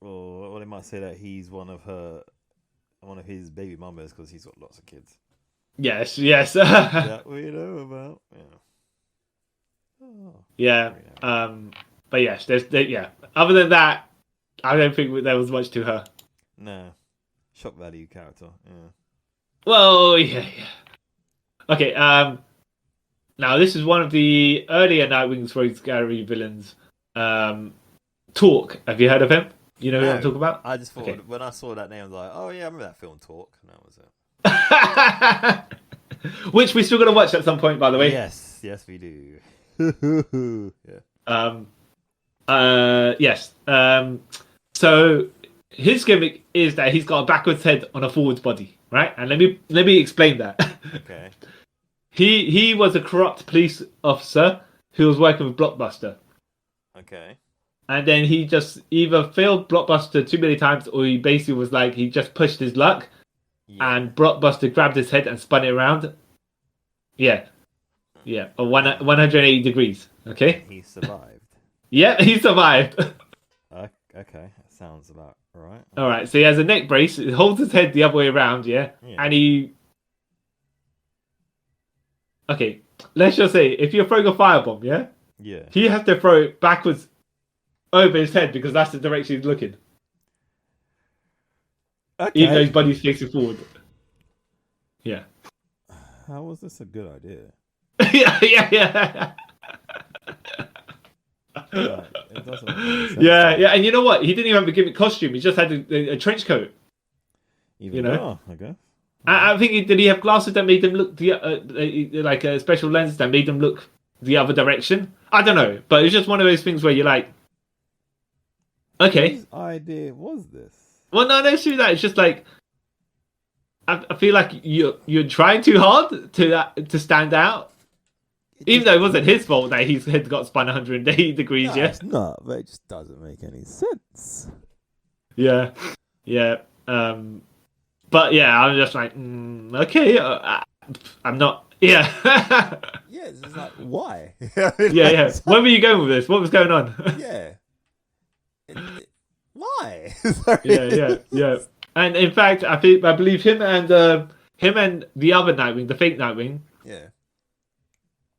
Or they might say that he's one of his baby mamas because he's got lots of kids. Yes. That we know about. Yeah. Oh. Yeah. But yes, yeah. Other than that, I don't think there was much to her. No. Shock value character. Yeah. Well, yeah. Okay. Now this is one of the earlier Nightwing's Rogues Gallery villains. Talk. Have you heard of him? You know who I'm talking about? I just thought when I saw that name, I was like, oh yeah, I remember that film Talk. And that was it. Which we still got to watch at some point, by the way. Yes, we do. Yeah. Yes. So his gimmick is that he's got a backwards head on a forwards body, right? And let me explain that. Okay. He was a corrupt police officer who was working with Blockbuster. Okay. And then he just either failed Blockbuster too many times, or he basically was like he just pushed his luck, and Blockbuster grabbed his head and spun it around. Yeah. 180 degrees. Okay. He survived. Yeah, he survived. Okay, that sounds about right. All right, so he has a neck brace. He holds his head the other way around, and he. Okay, let's just say if you're throwing a firebomb, he has to throw it backwards over his head because that's the direction he's looking. Okay. Even though his body's facing forward. Yeah. How was this a good idea? yeah. It doesn't make any sense. Yeah, and you know what? He didn't even have a gimmick costume. He just had a trench coat. Even more, I guess. I think did he have glasses that made them look like a special lens that made them look the other direction? I don't know, but it's just one of those things where you're like, okay. Whose idea was this? Well, no, don't do that. It's just like I feel like you're trying too hard to stand out. Even though it wasn't his fault that his head got spun 180 degrees, No, it's not, but it just doesn't make any sense. Yeah. But yeah, I'm just like, okay, I'm not. Yeah. Yeah, it's just like, why? yeah. Where were you going with this? What was going on? Yeah. Why? yeah. And in fact, I believe him and the other Nightwing, the fake Nightwing,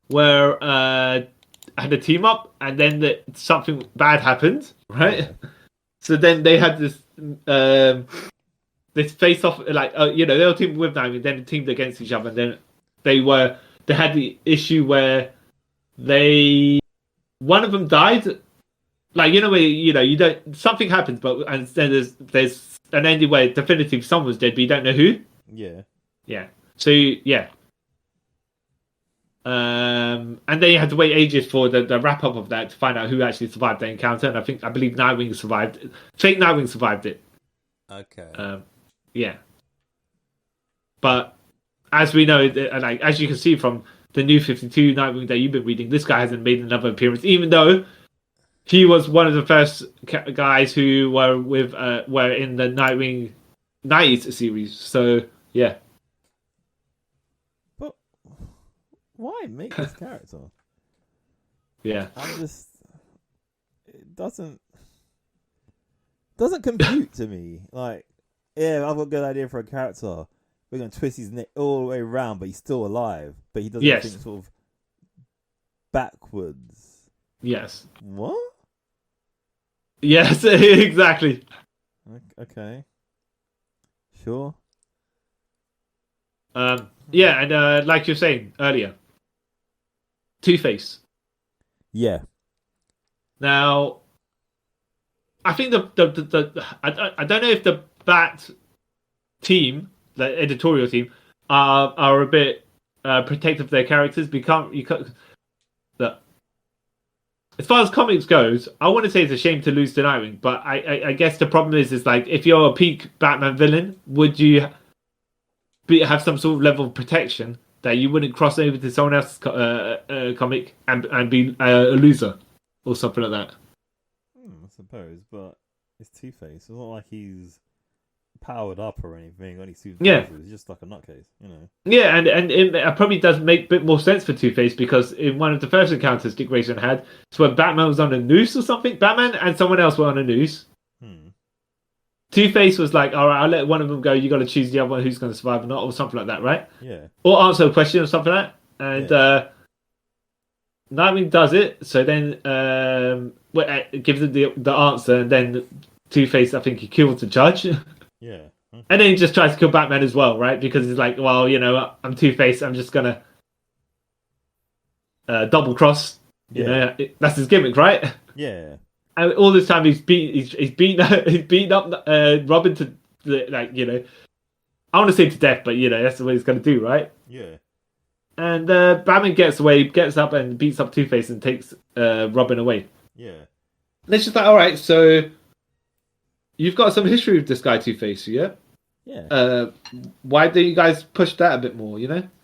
were had a team up, and then something bad happened, right? Yeah. So then they had this face off, like they were teamed with Nightwing, then teamed against each other, and then they had the issue where one of them died. Like, where you don't, something happens, and then there's an ending where definitively someone's dead, but you don't know who. Yeah. So and then you had to wait ages for the wrap up of that to find out who actually survived the encounter. And I believe Nightwing survived. Fake Nightwing survived it. Okay. Yeah. But as we know, like as you can see from the new 52 Nightwing that you've been reading, this guy hasn't made another appearance, even though he was one of the first guys who were in the Nightwing 90s series. So yeah. But why make this character? Yeah. It doesn't compute to me. Like, yeah, I've got a good idea for a character. We're gonna twist his neck all the way around, but he's still alive. But he doesn't think sort of backwards. Yes. What? Yes, exactly. Okay. Sure. Yeah, and like you're saying earlier, Two-Face. Yeah. Now, I think I don't know if the Bat team, the editorial team, are a bit protective of their characters. You can't. As far as comics goes, I want to say it's a shame to lose to Nightwing, but I guess the problem is like if you're a peak Batman villain, would you have some sort of level of protection that you wouldn't cross over to someone else's comic and be a loser or something like that? I suppose, but it's Two-Face. It's not like he's powered up or anything. Only he's just like a nutcase, Yeah, and it probably does make a bit more sense for Two-Face because in one of the first encounters Dick Grayson had, it's when Batman was on a noose or something. Batman and someone else were on a noose. Two-Face was like, all right, I'll let one of them go. You got to choose the other one who's going to survive or not, or something like that, right? Yeah. Or answer a question or something like that. And Nightwing does it, so then it gives it the answer, and then Two-Face, I think he kills the judge. Yeah. Okay. And then he just tries to kill Batman as well, right? Because he's like, well, I'm Two-Face, I'm just gonna double cross. You know, that's his gimmick, right? Yeah. And all this time he's beaten up Robin to I want to say to death, but that's what he's gonna do, right? Yeah. And Batman gets away, gets up and beats up Two-Face and takes Robin away. Yeah. And it's just like, all right, so you've got some history with this guy Two-Face, yeah? Yeah. Why do you guys push that a bit more,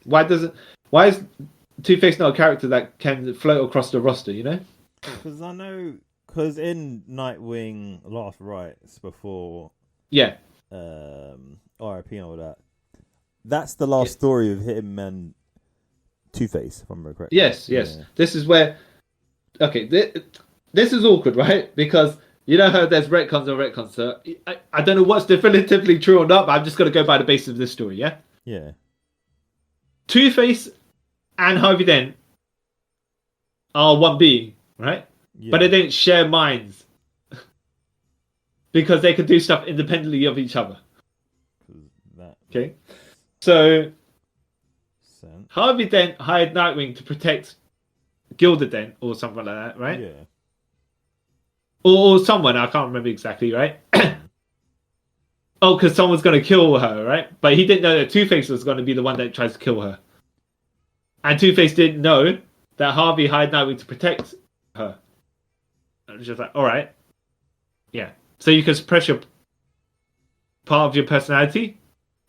Why is Two-Face not a character that can float across the roster, Because I know, in Nightwing Last Rites before RIP and all that, that's the last story of him and Two-Face, if I'm remember correct. Yes. Yeah. This is where. Okay, this is awkward, right? Because you know how there's retcons and retcons. So I don't know what's definitively true or not, but I'm just going to go by the basis of this story, yeah? Yeah. Two-Face and Harvey Dent are one being, right? Yeah. But they don't share minds. Because they can do stuff independently of each other. Okay? So, Harvey Dent hired Nightwing to protect Gilda Dent or something like that, right? Yeah. Or someone, I can't remember exactly, right? Oh, because someone's going to kill her, right? But he didn't know that Two-Face was going to be the one that tries to kill her. And Two-Face didn't know that Harvey hired Nightwing to protect her. I was just like, all right. Yeah. So you can suppress your part of your personality?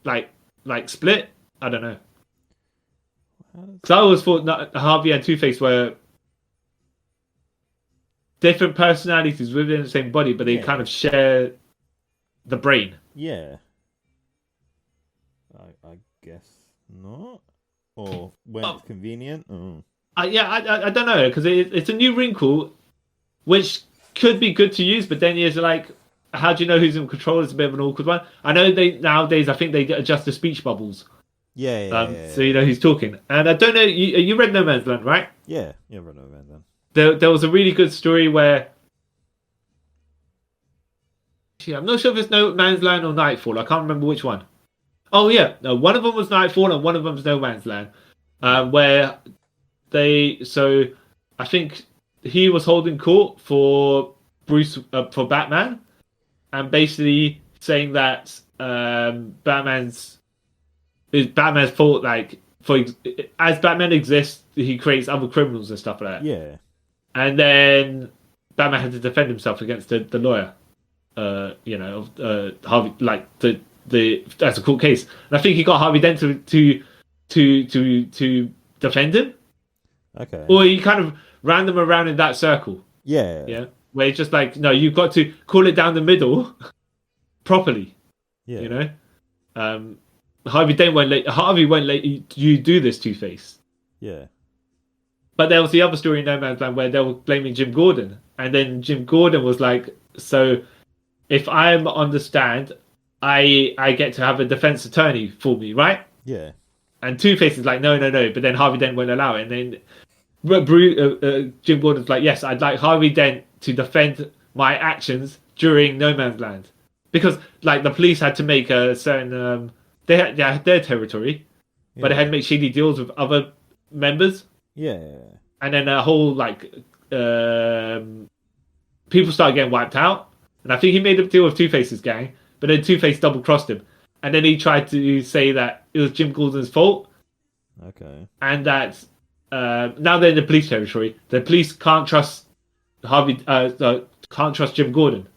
Like split? I don't know. Because I always thought that Harvey and Two-Face were different personalities within the same body, but they kind of share the brain. Yeah. I guess not. Or when it's convenient. I don't know, because it's a new wrinkle, which could be good to use, but then you're like, how do you know who's in control? It's a bit of an awkward one. I know nowadays, I think they adjust the speech bubbles. Yeah. So you know who's talking. And I don't know, you read No Man's Land, right? Yeah, read No Man's Land. There was a really good story where... I'm not sure if it's No Man's Land or Nightfall. I can't remember which one. Oh, yeah. No, one of them was Nightfall and one of them was No Man's Land. Where they... So, I think he was holding court for for Batman. And basically saying that Batman's fault, like, as Batman exists, he creates other criminals and stuff like that. Yeah. And then Batman had to defend himself against the lawyer. Harvey, like the that's a court case. And I think he got Harvey Dent to defend him. Okay. Or he kind of ran them around in that circle. Yeah. Yeah. Where it's just like, no, you've got to call it down the middle properly. Yeah. You know? Harvey won't let you do this, Two-Face. Yeah. But there was the other story in No Man's Land where they were blaming Jim Gordon. And then Jim Gordon was like, so if I'm on the stand, I get to have a defense attorney for me, right? Yeah. And Two-Face is like, no. But then Harvey Dent won't allow it. And then Jim Gordon's like, yes, I'd like Harvey Dent to defend my actions during No Man's Land. Because, like, the police had to make a certain... they had their territory, but they had to make shady deals with other members. Yeah. And then a whole, like... people started getting wiped out. And I think he made a deal with Two-Face's gang, but then Two-Face double-crossed him. And then he tried to say that it was Jim Gordon's fault. Okay. And that now they're in the police territory. The police can't trust can't trust Jim Gordon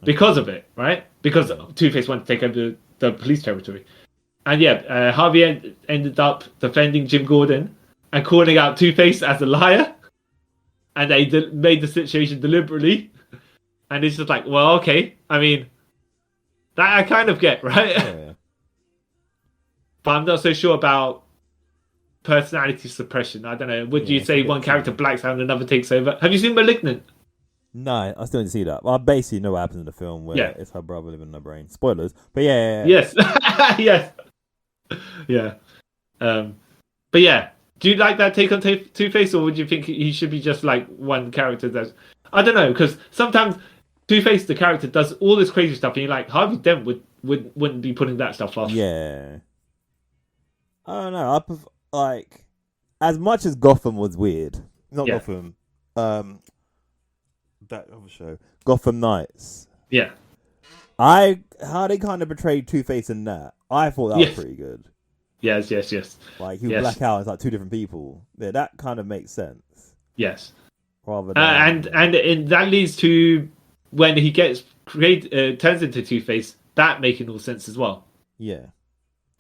because of it, right? Because Two-Face wanted to take over the police territory. And Harvey ended up defending Jim Gordon and calling out Two-Face as a liar. And they made the situation deliberately. And it's just like, well, okay. I mean, that I kind of get, right? Yeah. But I'm not so sure about personality suppression. I don't know. Would you say one character blacks out and another takes over? Have you seen *Malignant*? No, I still didn't see that. Well, I basically know what happens in the film where it's her brother living in her brain. Spoilers. But yeah. Yes. Yes. Yeah. But yeah. Do you like that take on Two-Face, or would you think he should be just like one character that's... I don't know, because sometimes Two-Face, the character, does all this crazy stuff, and you're like, Harvey Dent wouldn't be putting that stuff off. Yeah. I don't know. Like, as much as Gotham was weird, not Gotham, that other show, Gotham Knights. Yeah. How they kind of portrayed Two-Face in that, I thought that was pretty good. Yes. Like, he would black out as like two different people. Yeah, that kind of makes sense. Yes. Rather than... and that leads to when he gets turns into Two-Face, that making all sense as well. Yeah.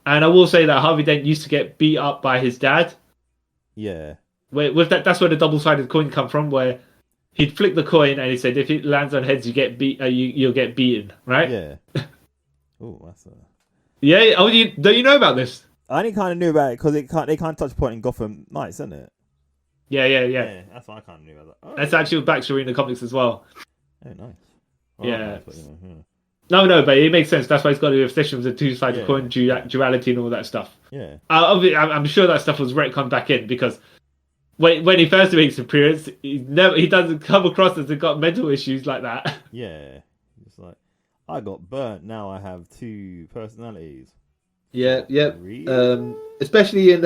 And I will say that Harvey Dent used to get beat up by his dad. Yeah. With that's where the double-sided coin come from, where he'd flick the coin and he said, if it lands on heads, you get you'll get beaten, right? Yeah. Oh, that's a... Yeah. Oh, don't you know about this? I only kind of knew about it because they kind of touch point in Gotham Knights, isn't it? Yeah. That's what I kind of knew about that. Oh, That's actually a backstory in the comics as well. Oh, nice. Yeah. Nice, but, yeah. No, but it makes sense. That's why it's got to be obsession with the two-sided coin, Yeah. duality, and all that stuff. Yeah. I'm sure that stuff was retconned back in because when he first makes an appearance, he doesn't come across as he got mental issues like that. Yeah. It's like, I got burnt, now I have two personalities. Yeah. Really? Especially in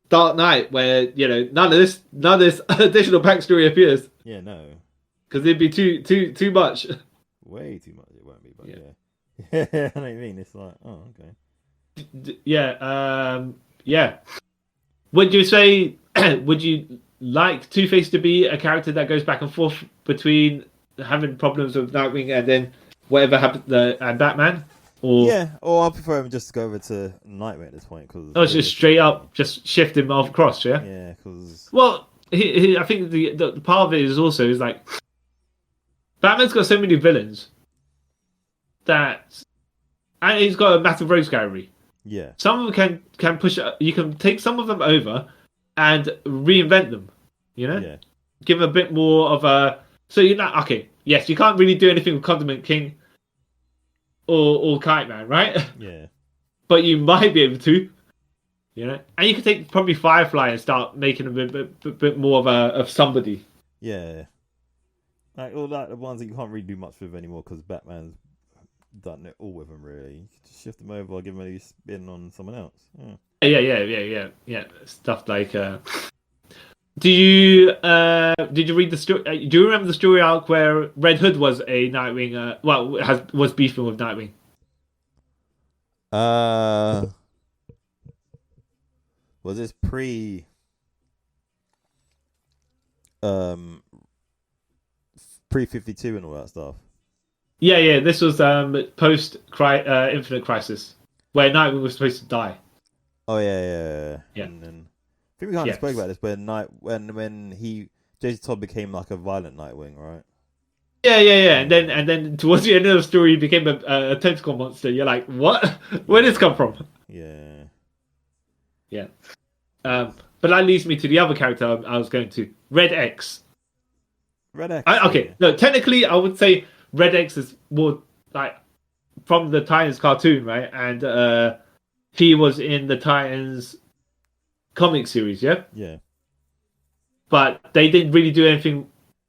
Dark Knight, where none of this additional backstory appears Yeah, no. because it'd be too much. Way too much it won't be, but Yeah. yeah. I know what you mean. It's like, oh, okay. Yeah. Would you say would you like Two-Face to be a character that goes back and forth between having problems with Nightwing and then whatever happened and Batman? Or Yeah, or I prefer him just to go over to Nightwing at this point. it's just straight up just shift him off across, yeah? Yeah, because... Well, I think the part of it is like Batman's got so many villains that, and he's got a massive rogues gallery. Yeah. Some of them can push. You can take some of them over and reinvent them. Yeah. Give a bit more of a. So you're not okay. Yes, you can't really do anything with Condiment King or Kite Man, right? Yeah. But you might be able to. And you could take probably Firefly and start making a bit more of somebody. Yeah. Like all that, the ones that you can't really do much with anymore because Batman's done it all with them, really. You can just shift them over or give them a spin on someone else. Yeah. Stuff like. Did you read the story? Do you remember the story arc where Red Hood was a Nightwing? Was beefing with Nightwing. Was this pre 52 and all that stuff? Yeah. This was post Infinite Crisis, where Nightwing was supposed to die. Oh yeah. Yeah. And then I think we kind of spoke about this when Jason Todd became like a violent Nightwing, right? Yeah. And then towards the end of the story, he became a tentacle monster. You're like, what? Where did this come from? Yeah. But that leads me to the other character I was going to, Red X. Red X. Okay, no, technically I would say Red X is more like from the Titans cartoon, right? And he was in the Titans comic series, yeah? Yeah. But they didn't really do anything,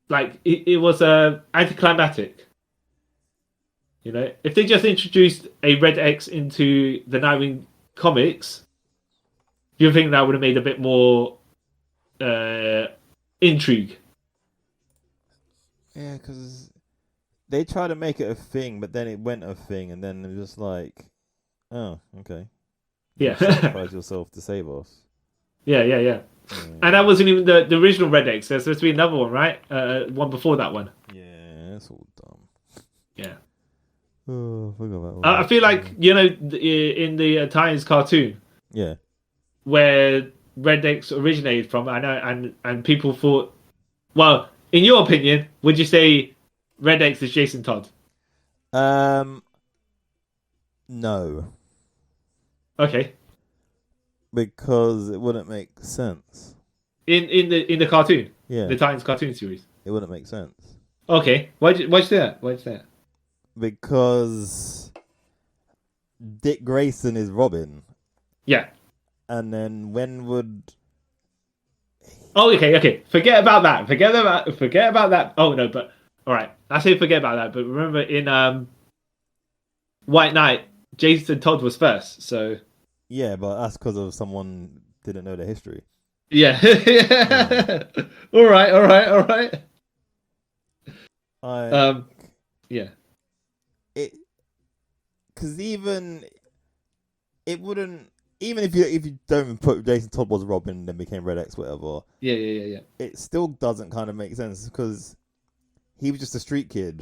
like, it was anticlimactic. If they just introduced a Red X into the Nightwing comics, you think that would have made a bit more intrigue. Yeah, because they tried to make it a thing, but then it went a thing, and then it was just like, oh, okay. Yeah. Sacrifice yourself to save us. Yeah. And that wasn't even the original Red X. There's supposed to be another one, right? One before that one. Yeah, that's all dumb. Yeah. Oh, I forgot about I feel like, in the Titans cartoon, yeah, where Red X originated from, I know, and people thought, well, in your opinion, would you say Red X is Jason Todd? No. Okay. Because it wouldn't make sense. In the cartoon, Yeah, the Titans cartoon series. it wouldn't make sense. Okay. Why'd you say that? Because Dick Grayson is Robin, Yeah. and then when would? Oh, okay. Forget about that. Forget about that. Oh no, but all right. I say forget about that. But remember, in White Knight, Jason Todd was first. So Yeah, but that's because of someone didn't know the history. yeah. All right. Yeah. Because even it wouldn't. Even if you don't put Jason Todd was Robin and then became Red X, whatever. Yeah. It still doesn't kind of make sense because he was just a street kid.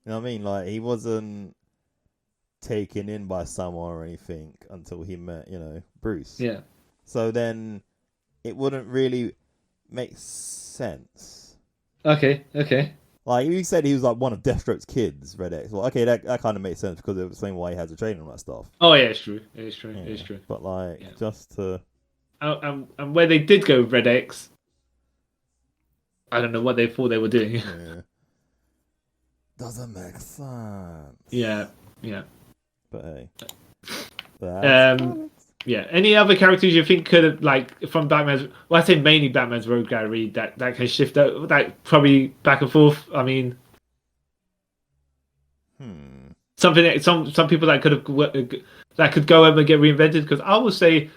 You know what I mean? Like he wasn't taken in by someone or anything until he met, Bruce. Yeah. So then it wouldn't really make sense. Okay. Like, if you said he was like one of Deathstroke's kids, Red X. Well, okay, that kind of makes sense because it was the same why he has to train and all that stuff. Oh yeah, it's true. It's true. Yeah. It's true. But like, just to And where they did go with Red X, I don't know what they thought they were doing. yeah. Doesn't make sense. Yeah. But hey. Yeah. Any other characters you think could have, like, from Batman's? Well, I say mainly Batman's rogue gallery that can shift out, like, probably back and forth. I mean, something that some people that could go over and get reinvented. Because I will say,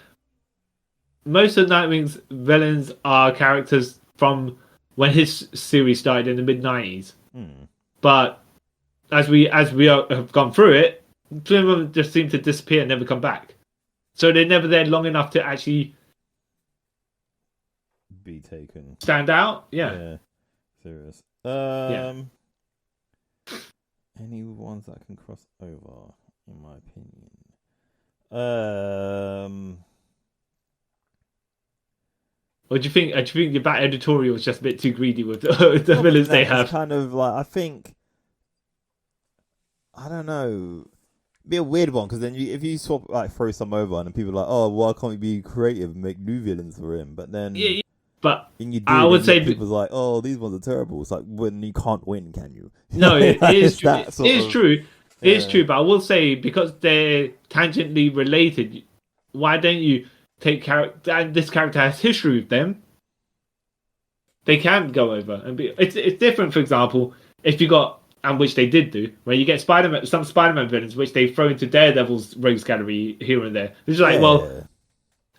most of Nightwing's villains are characters from when his series started in the mid-90s. But as we have gone through it, some of them just seem to disappear and never come back. So they're never there long enough to actually be taken. Stand out? Yeah. Serious. Yeah. Any ones that can cross over, in my opinion. What do you think? Do you think your Bat editorial was just a bit too greedy with the villains they have? It's kind of like, I think, I don't know, be a weird one, because then if you swap, like, throw some over and then people are like, oh, why can't we be creative and make new villains for him? But then but when you do, I would say people's like, oh, these ones are terrible. It's like, when you can't win, can you? No, it is true. It is true. It is true, but I will say, because they're tangentially related, why don't you take character, and this character has history with them, they can go over and be. It's different. For example, if you got, and which they did do, where you get some Spider-Man villains, which they throw into Daredevil's rogues gallery here and there. It's like, well,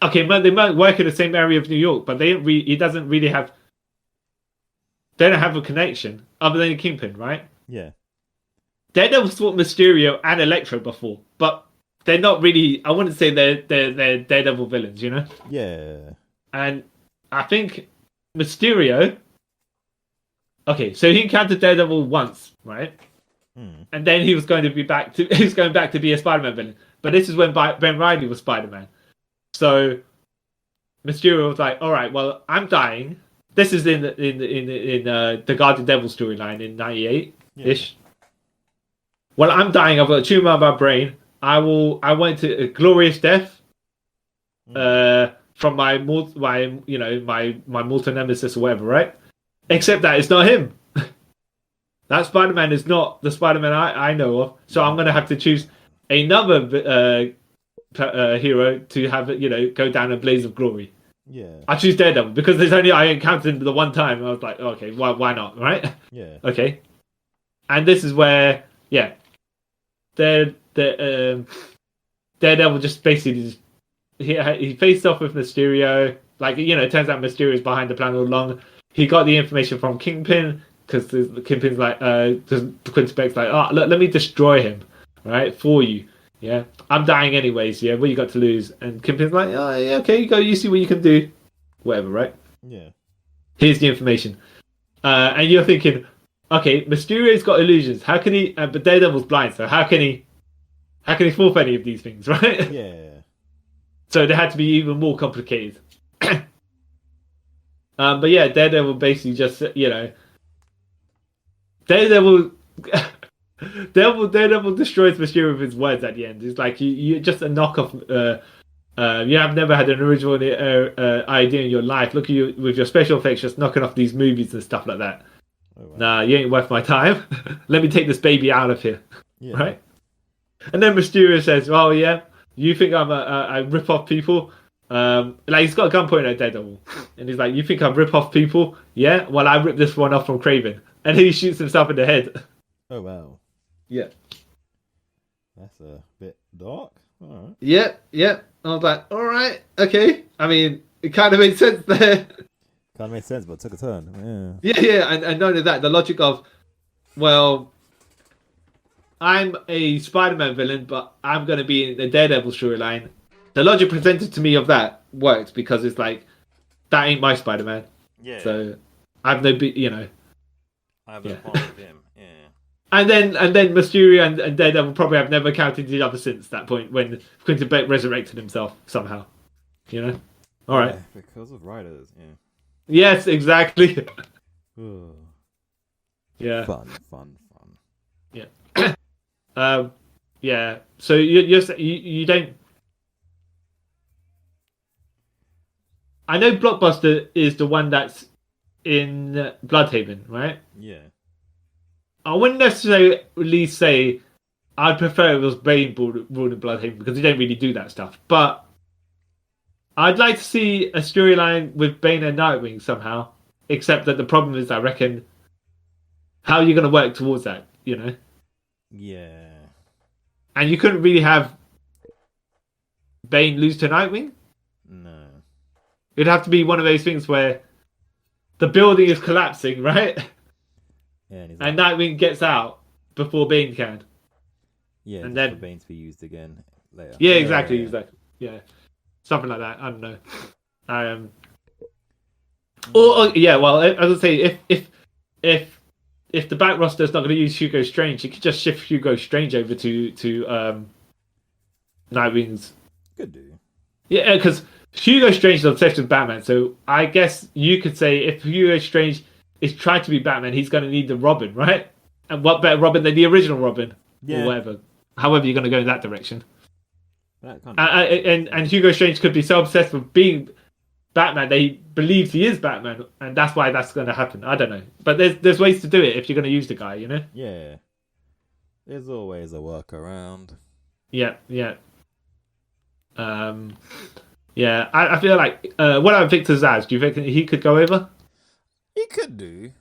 okay, they might work in the same area of New York, but he doesn't really have. They don't have a connection other than Kingpin, right? Yeah. Daredevil fought Mysterio and Electro before, but they're not really. I wouldn't say they're Daredevil villains, you know? Yeah. And I think Mysterio. Okay, so he encountered Daredevil once, right? And then he was going to be back to be a Spider-Man villain. But this is when Ben Reilly was Spider-Man. So Mysterio was like, "All right, well, I'm dying." This is in the Guardian Devil storyline in '98 ish. Well, I'm dying. I've got a tumor on my brain. I went to a glorious death. From my mortal nemesis or whatever, right? Except that it's not him. That Spider-Man is not the Spider-Man I know of. So I'm gonna have to choose another hero to have go down a blaze of glory. Yeah. I choose Daredevil because I encountered him the one time. And I was like, okay, why not, right? Yeah. Okay. And this is where, Daredevil just basically he faced off with Mysterio. Like, it turns out Mysterio is behind the plan all along. He got the information from Kingpin because Kingpin's like, Quinn Speck's like, oh, look, let me destroy him, right, for you. Yeah, I'm dying anyways. Yeah, what you got to lose? And Kingpin's like, oh, yeah, okay, you see what you can do, whatever, right? Yeah. Here's the information, and you're thinking, okay, Mysterio's got illusions. How can he? But Daredevil's blind, so how can he fool for any of these things, right? Yeah. So they had to be even more complicated. But yeah, Daredevil basically just Daredevil destroys Mysterio with his words at the end. It's like you just a knockoff. You have never had an original idea in your life. Look at you with your special effects, just knocking off these movies and stuff like that. Oh, wow. Nah, you ain't worth my time. Let me take this baby out of here, right? And then Mysterio says, "Oh yeah, you think I rip off people?" Like, he's got a gun pointed at Daredevil, and he's like, "You think I rip off people? Yeah. Well, I ripped this one off from Kraven," and he shoots himself in the head. Oh wow. Yeah. That's a bit dark. All right. Yeah. I was like, all right, okay. I mean, it kind of made sense there. Kind of made sense, but took a turn. Yeah. And not only that, the logic of, well, I'm a Spider-Man villain, but I'm going to be in the Daredevil storyline. The logic presented to me of that worked because it's like, that ain't my Spider-Man. Yeah. So I have no, I have no problem with him. Yeah. And then Mysterio and Daredevil probably have never encountered each other since that point when Quentin Beck resurrected himself somehow. All right. Because of writers. Yeah. Yes, exactly. Yeah. Fun. Yeah. So you don't. I know Blockbuster is the one that's in Bloodhaven, right? Yeah. I wouldn't necessarily say I'd prefer it was Bane ruled in Bloodhaven because he don't really do that stuff. But I'd like to see a storyline with Bane and Nightwing somehow. Except that the problem is, I reckon, how are you going to work towards that? You know, Yeah. and you couldn't really have Bane lose to Nightwing. No. It'd have to be one of those things where the building is collapsing, right? Yeah, and, And Nightwing gets out before Bane can. yeah, and just then for Bane to be used again later. Yeah, exactly. Yeah, something like that. I don't know. Or yeah, well, as I say, if the back roster is not going to use Hugo Strange, you could just shift Hugo Strange over to Nightwing's. Could do. Yeah, because Hugo Strange is obsessed with Batman, so I guess you could say if Hugo Strange is trying to be Batman, he's going to need the Robin, right? And what better Robin than the original Robin, or whatever. However, you're going to go in that direction. That kind And Hugo Strange could be so obsessed with being Batman that he believes he is Batman, and that's why that's going to happen. I don't know, but there's ways to do it if you're going to use the guy, you know. Yeah. There's always a workaround. Yeah. Yeah. I feel like what about Victor Zsasz? Do you think he could go over? He could do.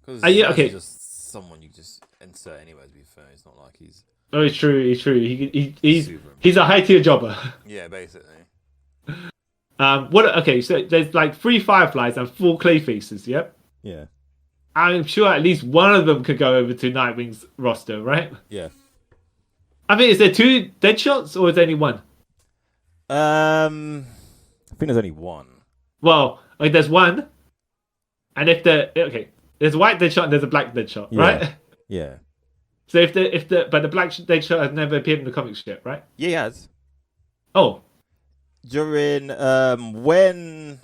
Because okay. just someone you just insert anyway, to be fair. It's not like he's... Oh, it's true. He's a high tier jobber. Yeah, basically. Okay, so there's like 3 Fireflies and 4 Clayfaces, yep? Yeah. I'm sure at least one of them could go over to Nightwing's roster, right? Yeah. I mean, is there 2 Deadshots or is there only 1? I think there's only one. Well, like, there's 1, and there's a white Deadshot and there's a black Deadshot, right? Yeah. So but the black Deadshot has never appeared in the comics yet, right? Yeah, he has. Oh. During when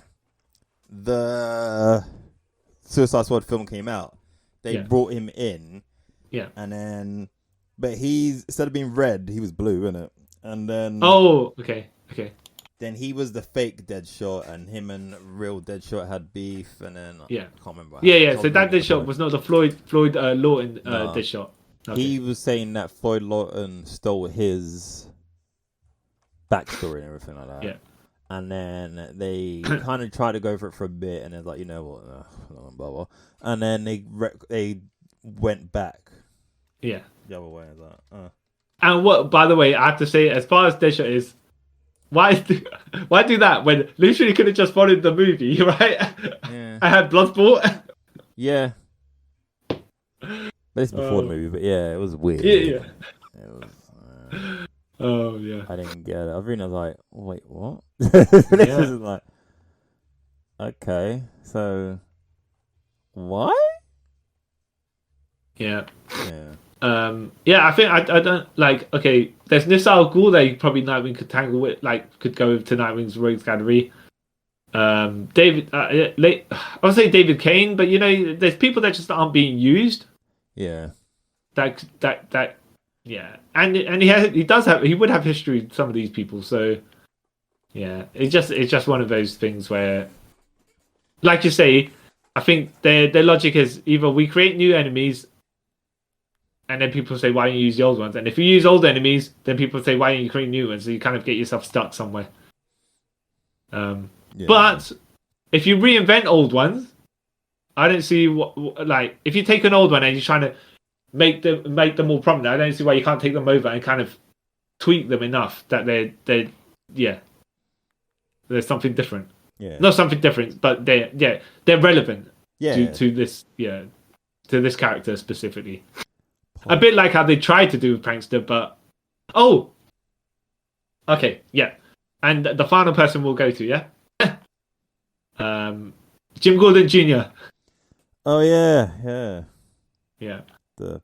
the Suicide Squad film came out, they brought him in. Yeah. And then, but instead of being red, he was blue, innit? And then. Oh, okay. Then he was the fake Deadshot, and him and real Deadshot had beef, and then I can't remember. Yeah. So that Deadshot was not the Floyd Lawton Deadshot. Okay. He was saying that Floyd Lawton stole his backstory and everything like that. Yeah. And then they kind of tried to go for it for a bit, and they're like, you know what, blah blah. And then they went back. Yeah. The other way, like. And what? By the way, I have to say, as far as Deadshot is, why do that when literally could have just followed the movie, right? Yeah. I had Bloodsport. Yeah. But it's before the movie, but yeah, it was weird. Yeah. It was. Oh yeah. I didn't get it. I was like, wait, what? This is like, okay, so why? Yeah. Yeah. I think I don't like. Okay, there's Nissal Ghul that probably Nightwing could tangle with, like could go over to Nightwing's Rogues Gallery. David, I would say David Kane, but you know, there's people that just aren't being used. Yeah. That yeah, and he would have history with some of these people, so yeah, it's just one of those things where, like you say, I think their logic is either we create new enemies, and then people say why don't you use the old ones, and if you use old enemies, then people say why don't you create new ones, so you kind of get yourself stuck somewhere. But if you reinvent old ones, I don't see what like if you take an old one and you're trying to make them more prominent, I don't see why you can't take them over and kind of tweak them enough that they're there's something different. Yeah. Not something different, but they're relevant to this character specifically. A bit like how they tried to do with Prankster, but okay, yeah. And the final person we'll go to, Jim Gordon Jr. Oh yeah.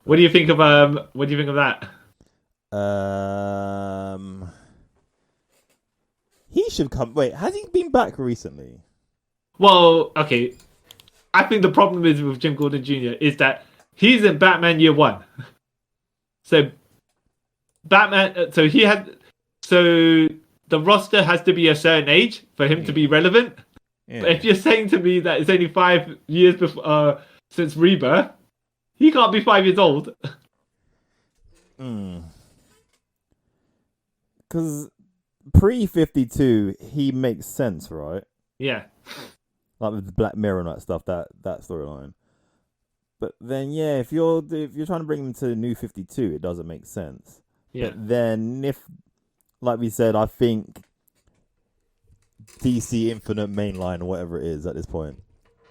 What do you think of that? He should come. Wait, has he been back recently? Well, okay. I think the problem is with Jim Gordon Jr. is that he's in Batman Year One. So Batman. So the roster has to be a certain age for him to be relevant. Yeah. But if you're saying to me that it's only 5 years before since Rebirth, he can't be 5 years old. Because pre-52, he makes sense, right? Yeah. Like with the Black Mirror and that stuff, that storyline. But then, yeah, if you're trying to bring him to the New 52, it doesn't make sense. Yeah. But then, if, like we said, I think DC Infinite Mainline or whatever it is at this point,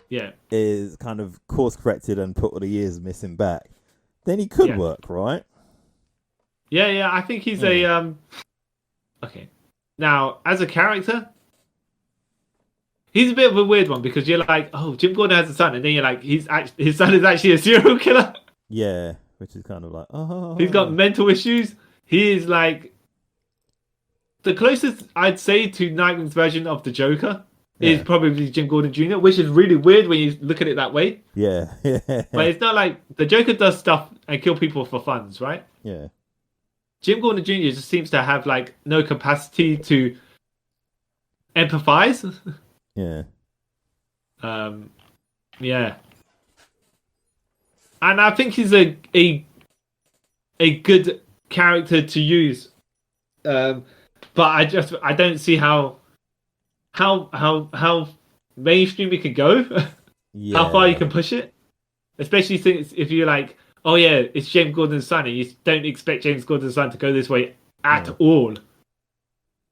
Yeah. is kind of course corrected and put all the years missing back, then he could work, right? Yeah. I think he's a Okay. Now, as a character, he's a bit of a weird one because you're like, oh, Jim Gordon has a son, and then you're like, his son is actually a serial killer. Yeah, which is kind of like, oh, He's got mental issues. He is like the closest I'd say to Nightwing's version of the Joker is probably Jim Gordon Jr., which is really weird when you look at it that way. Yeah. But it's not like the Joker does stuff and kill people for funds, right? Yeah. Jim Gordon Jr. just seems to have like no capacity to empathize. Yeah. Yeah. And I think he's a good character to use. But I don't see how mainstream it can go. How far you can push it. Especially since if you're like, oh yeah, it's James Gordon's son, and you don't expect James Gordon's son to go this way at all.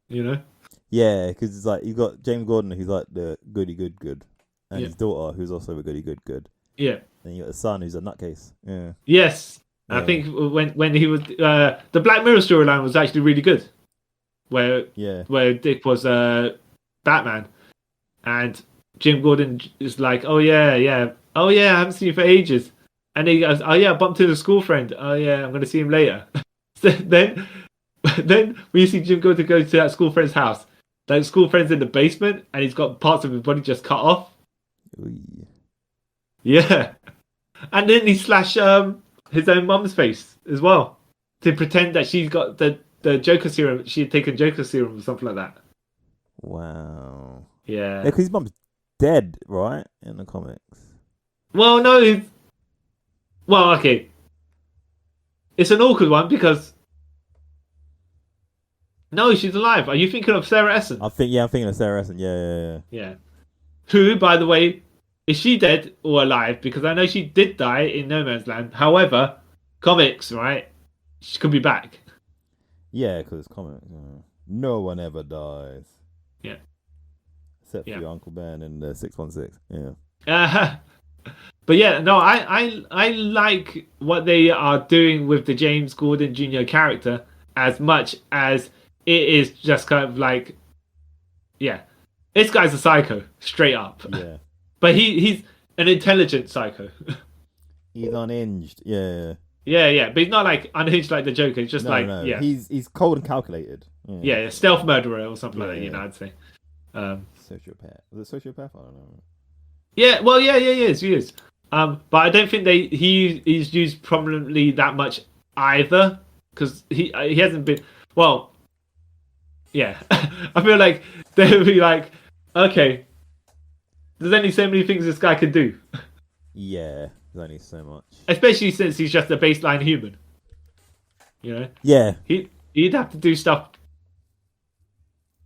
You know? Yeah, because it's like you've got James Gordon, who's like the goody good, and his daughter, who's also a goody good. Yeah. And you got a son who's a nutcase. Yeah. Yes. Yeah. I think when he was the Black Mirror storyline was actually really good, where Dick was Batman, and Jim Gordon is like, oh yeah, I haven't seen you for ages, and he goes, oh yeah, I bumped into a school friend. Oh yeah, I'm gonna see him later. So then we see Jim Gordon go to that school friend's house. That school friend's in the basement, and he's got parts of his body just cut off. Ooh. Yeah, and then he slash his own mum's face as well to pretend that she's got the Joker serum. She had taken Joker serum or something like that. Wow. Yeah. Yeah, because his mum's dead, right? In the comics. Well, no. Well, okay. It's an awkward one because no, she's alive. Are you thinking of Sarah Essen? I'm thinking of Sarah Essen. Yeah. Who, by the way, is she dead or alive? Because I know she did die in No Man's Land. However, comics, right? She could be back. Yeah, because it's comics. No one ever dies. Yeah. Except for your Uncle Ben in the 616. Yeah. But yeah, no, I like what they are doing with the James Gordon Jr. character as much as it is just kind of like, yeah, this guy's a psycho, straight up. Yeah. But he's an intelligent psycho. He's unhinged. Yeah. Yeah, but he's not like unhinged like the Joker. It's just No. yeah. He's cold and calculated. Yeah, a stealth murderer or something like that, you know, I'd say. Sociopath. Was it sociopath? I don't know. Yeah, well, yeah, he is. But I don't think he's used prominently that much either, because he hasn't been. Well, yeah, I feel like they'll be like, okay, there's only so many things this guy can do. Yeah, there's only so much. Especially since he's just a baseline human. You know. Yeah. He'd have to do stuff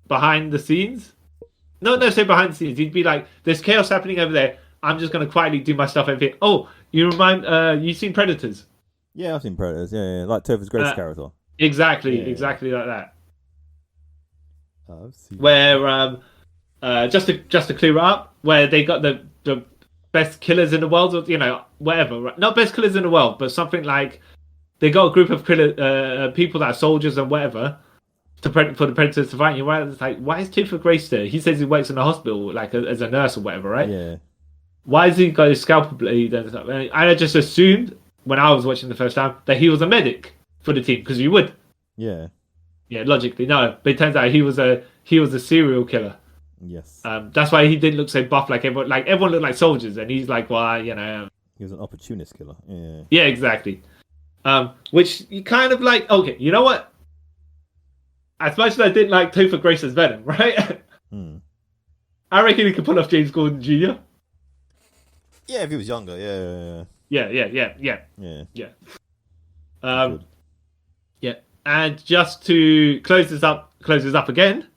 behind the scenes. No, say behind the scenes. He'd be like, there's chaos happening over there. I'm just going to quietly do my stuff over here. Oh, you've seen Predators? Yeah, I've seen Predators. Yeah. Like Topher's Grace character. Exactly like that. I've seen where, just to clear it up, where they got the best killers in the world, or, you know, whatever. Right? Not best killers in the world, but something like they got a group of people that are soldiers and whatever, for the Predators to fight you. Right? It's like, why is Topher Grace there? He says he works in a hospital, like as a nurse or whatever, right? Yeah. Why is he got his scalpel blade and stuff? I just assumed when I was watching the first time that he was a medic for the team, because you would. Yeah. Yeah, logically no, but it turns out he was a serial killer. Yes. That's why he didn't look so buff like everyone. Like everyone looked like soldiers, and he's like, well, you know. He was an opportunist killer. Yeah. Yeah, exactly. Which you kind of like. Okay, you know what? As much as I didn't like Topher Grace's Venom, right? I reckon he could pull off James Gordon Jr. Yeah, if he was younger. Yeah. Yeah. Yeah. And just to close this up again.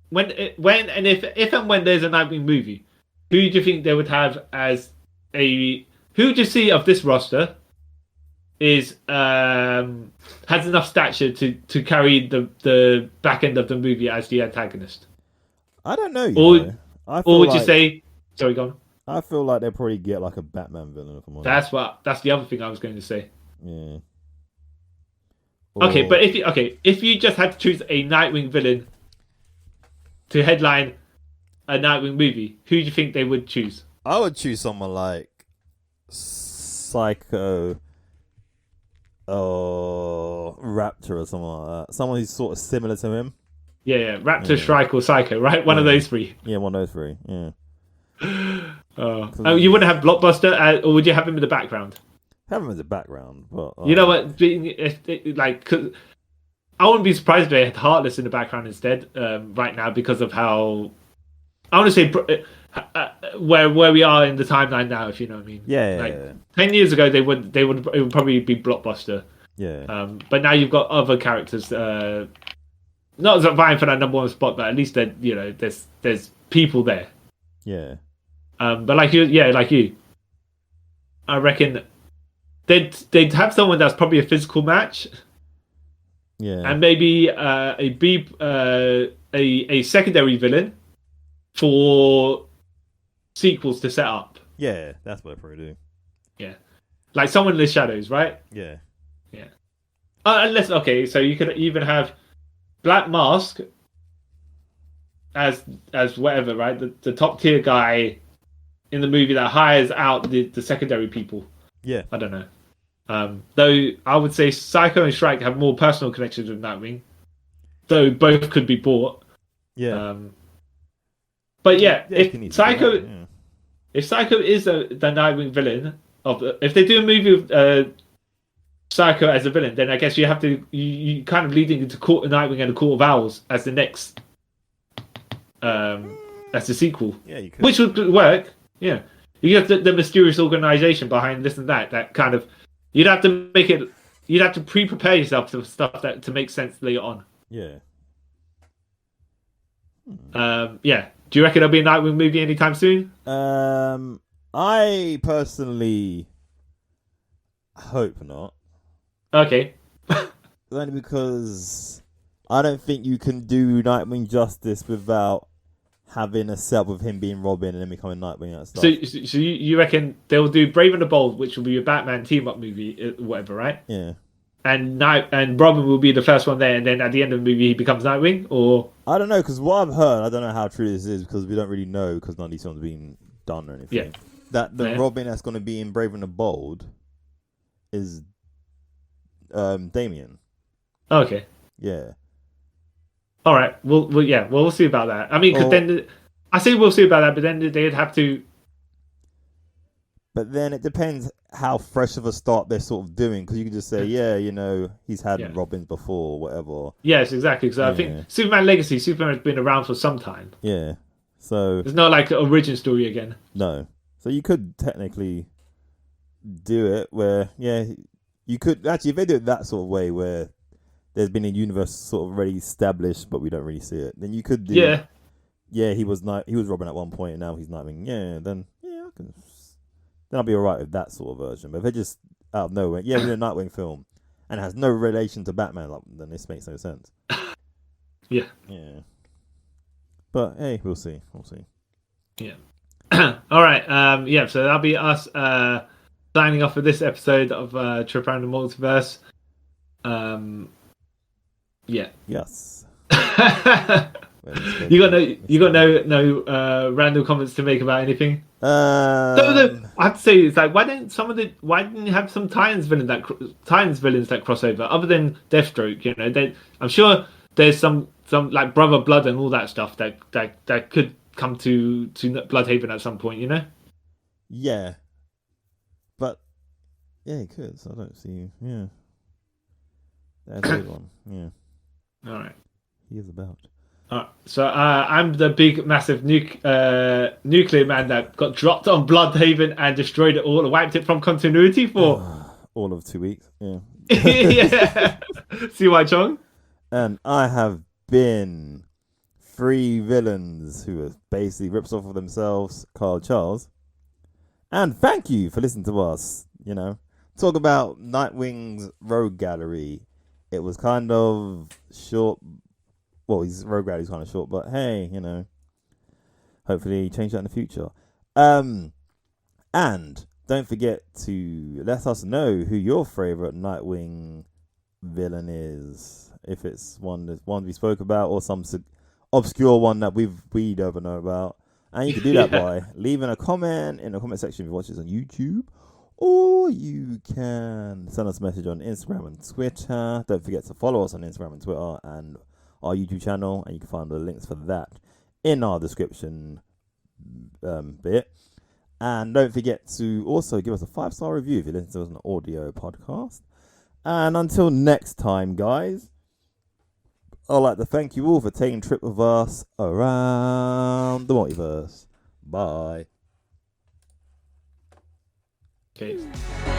When and if and when there's a Nightwing movie, who do you think they would have as a? Who do you see of this roster is has enough stature to carry the back end of the movie as the antagonist? I don't know. Or would you say? Sorry, go on. I feel like they'll probably get like a Batman villain. If I'm honest. That's the other thing I was going to say. Yeah. Okay, but if you just had to choose a Nightwing villain to headline a Nightwing movie, who do you think they would choose? I would choose someone like Psycho or Raptor or something like that. Someone who's sort of similar to him. Yeah. Raptor, Shrike, or Psycho, right? One of those three. Yeah, one of those three. Yeah. You wouldn't have Blockbuster, or would you have him in the background? Have him as a background, but you know what? Cause I wouldn't be surprised if they had Heartless in the background instead. Right now, because of how I want to say where we are in the timeline now, if you know what I mean. Yeah. 10 years ago, it would probably be Blockbuster. Yeah. But now you've got other characters, not vying for that number one spot, but at least there's people there. Yeah. But like you, I reckon they'd have someone that's probably a physical match. Yeah. And maybe a secondary villain for sequels to set up. Yeah, that's what I probably do. Yeah, like someone in the shadows, right? Yeah. Unless so you could even have Black Mask as whatever, right? The top tier guy in the movie that hires out the secondary people. Yeah. I don't know. Though I would say Psycho and Shrike have more personal connections with Nightwing, though both could be bought. Yeah. But if Psycho is the Nightwing villain if they do a movie with Psycho as a villain, then I guess you have to you kind of leading into Nightwing and the Court of Owls as the next as the sequel. Yeah, you could. Which would work. Yeah, you have the mysterious organization behind this and that kind of. You'd have to pre-prepare yourself for stuff to make sense later on. Yeah. Yeah. Do you reckon there'll be a Nightwing movie anytime soon? I personally hope not. Okay. Only because I don't think you can do Nightwing justice without having a set with him being Robin and then becoming Nightwing and stuff. So you reckon they'll do Brave and the Bold, which will be a Batman team-up movie, whatever, right? Yeah. And Robin will be the first one there, and then at the end of the movie he becomes Nightwing, or I don't know, because what I've heard, I don't know how true this is because we don't really know because none of these films have been done or anything. Yeah. That the Robin that's going to be in Brave and the Bold is Damien. Okay. Yeah. All right. We'll see about that. I mean, because then I say we'll see about that, but then they'd have to. But then it depends how fresh of a start they're sort of doing, because you can just say, he's had Robins before, or whatever. Yes, exactly. Because I think Superman Legacy, Superman has been around for some time. Yeah. So it's not like the origin story again. No. So you could technically do it where, you could actually, if they do it that sort of way where there's been a universe sort of already established, but we don't really see it, then you could do. Yeah. He was Robin at one point, and now he's Nightwing. Then I'll be alright with that sort of version. But if they just out of nowhere, we're in a Nightwing film, and it has no relation to Batman, then this makes no sense. Yeah. But hey, we'll see. Yeah. All right. So that'll be us signing off for this episode of Trip Around the Multiverse. Yes. You got no random comments to make about anything? I have to say, it's like why didn't you have some Titans villains that cross over other than Deathstroke? I'm sure there's some like Brother Blood and all that stuff that could come to Bloodhaven at some point. Yeah. Yeah, he could. So I don't see. Yeah, that's a big one. Yeah, All right. he is about. So I'm the big, massive nuclear man that got dropped on Bloodhaven and destroyed it all, wiped it from continuity for All of 2 weeks. Yeah. yeah. See why, Chong? And I have been 3 villains who are basically rips off of themselves, Carl Charles. And thank you for listening to us, talk about Nightwing's Rogue Gallery. It was kind of short. Well, his Rogue Gallery's kind of short, but hey, hopefully change that in the future. And don't forget to let us know who your favorite Nightwing villain is. If it's one we spoke about, or some obscure one that we don't know about. And you can do that by leaving a comment in the comment section if you watch this on YouTube. Or you can send us a message on Instagram and Twitter. Don't forget to follow us on Instagram and Twitter and our YouTube channel. And you can find the links for that in our description bit. And don't forget to also give us a 5-star review if you listen to us on an audio podcast. And until next time, guys, I'd like to thank you all for taking a trip with us around the multiverse. Bye. Okay.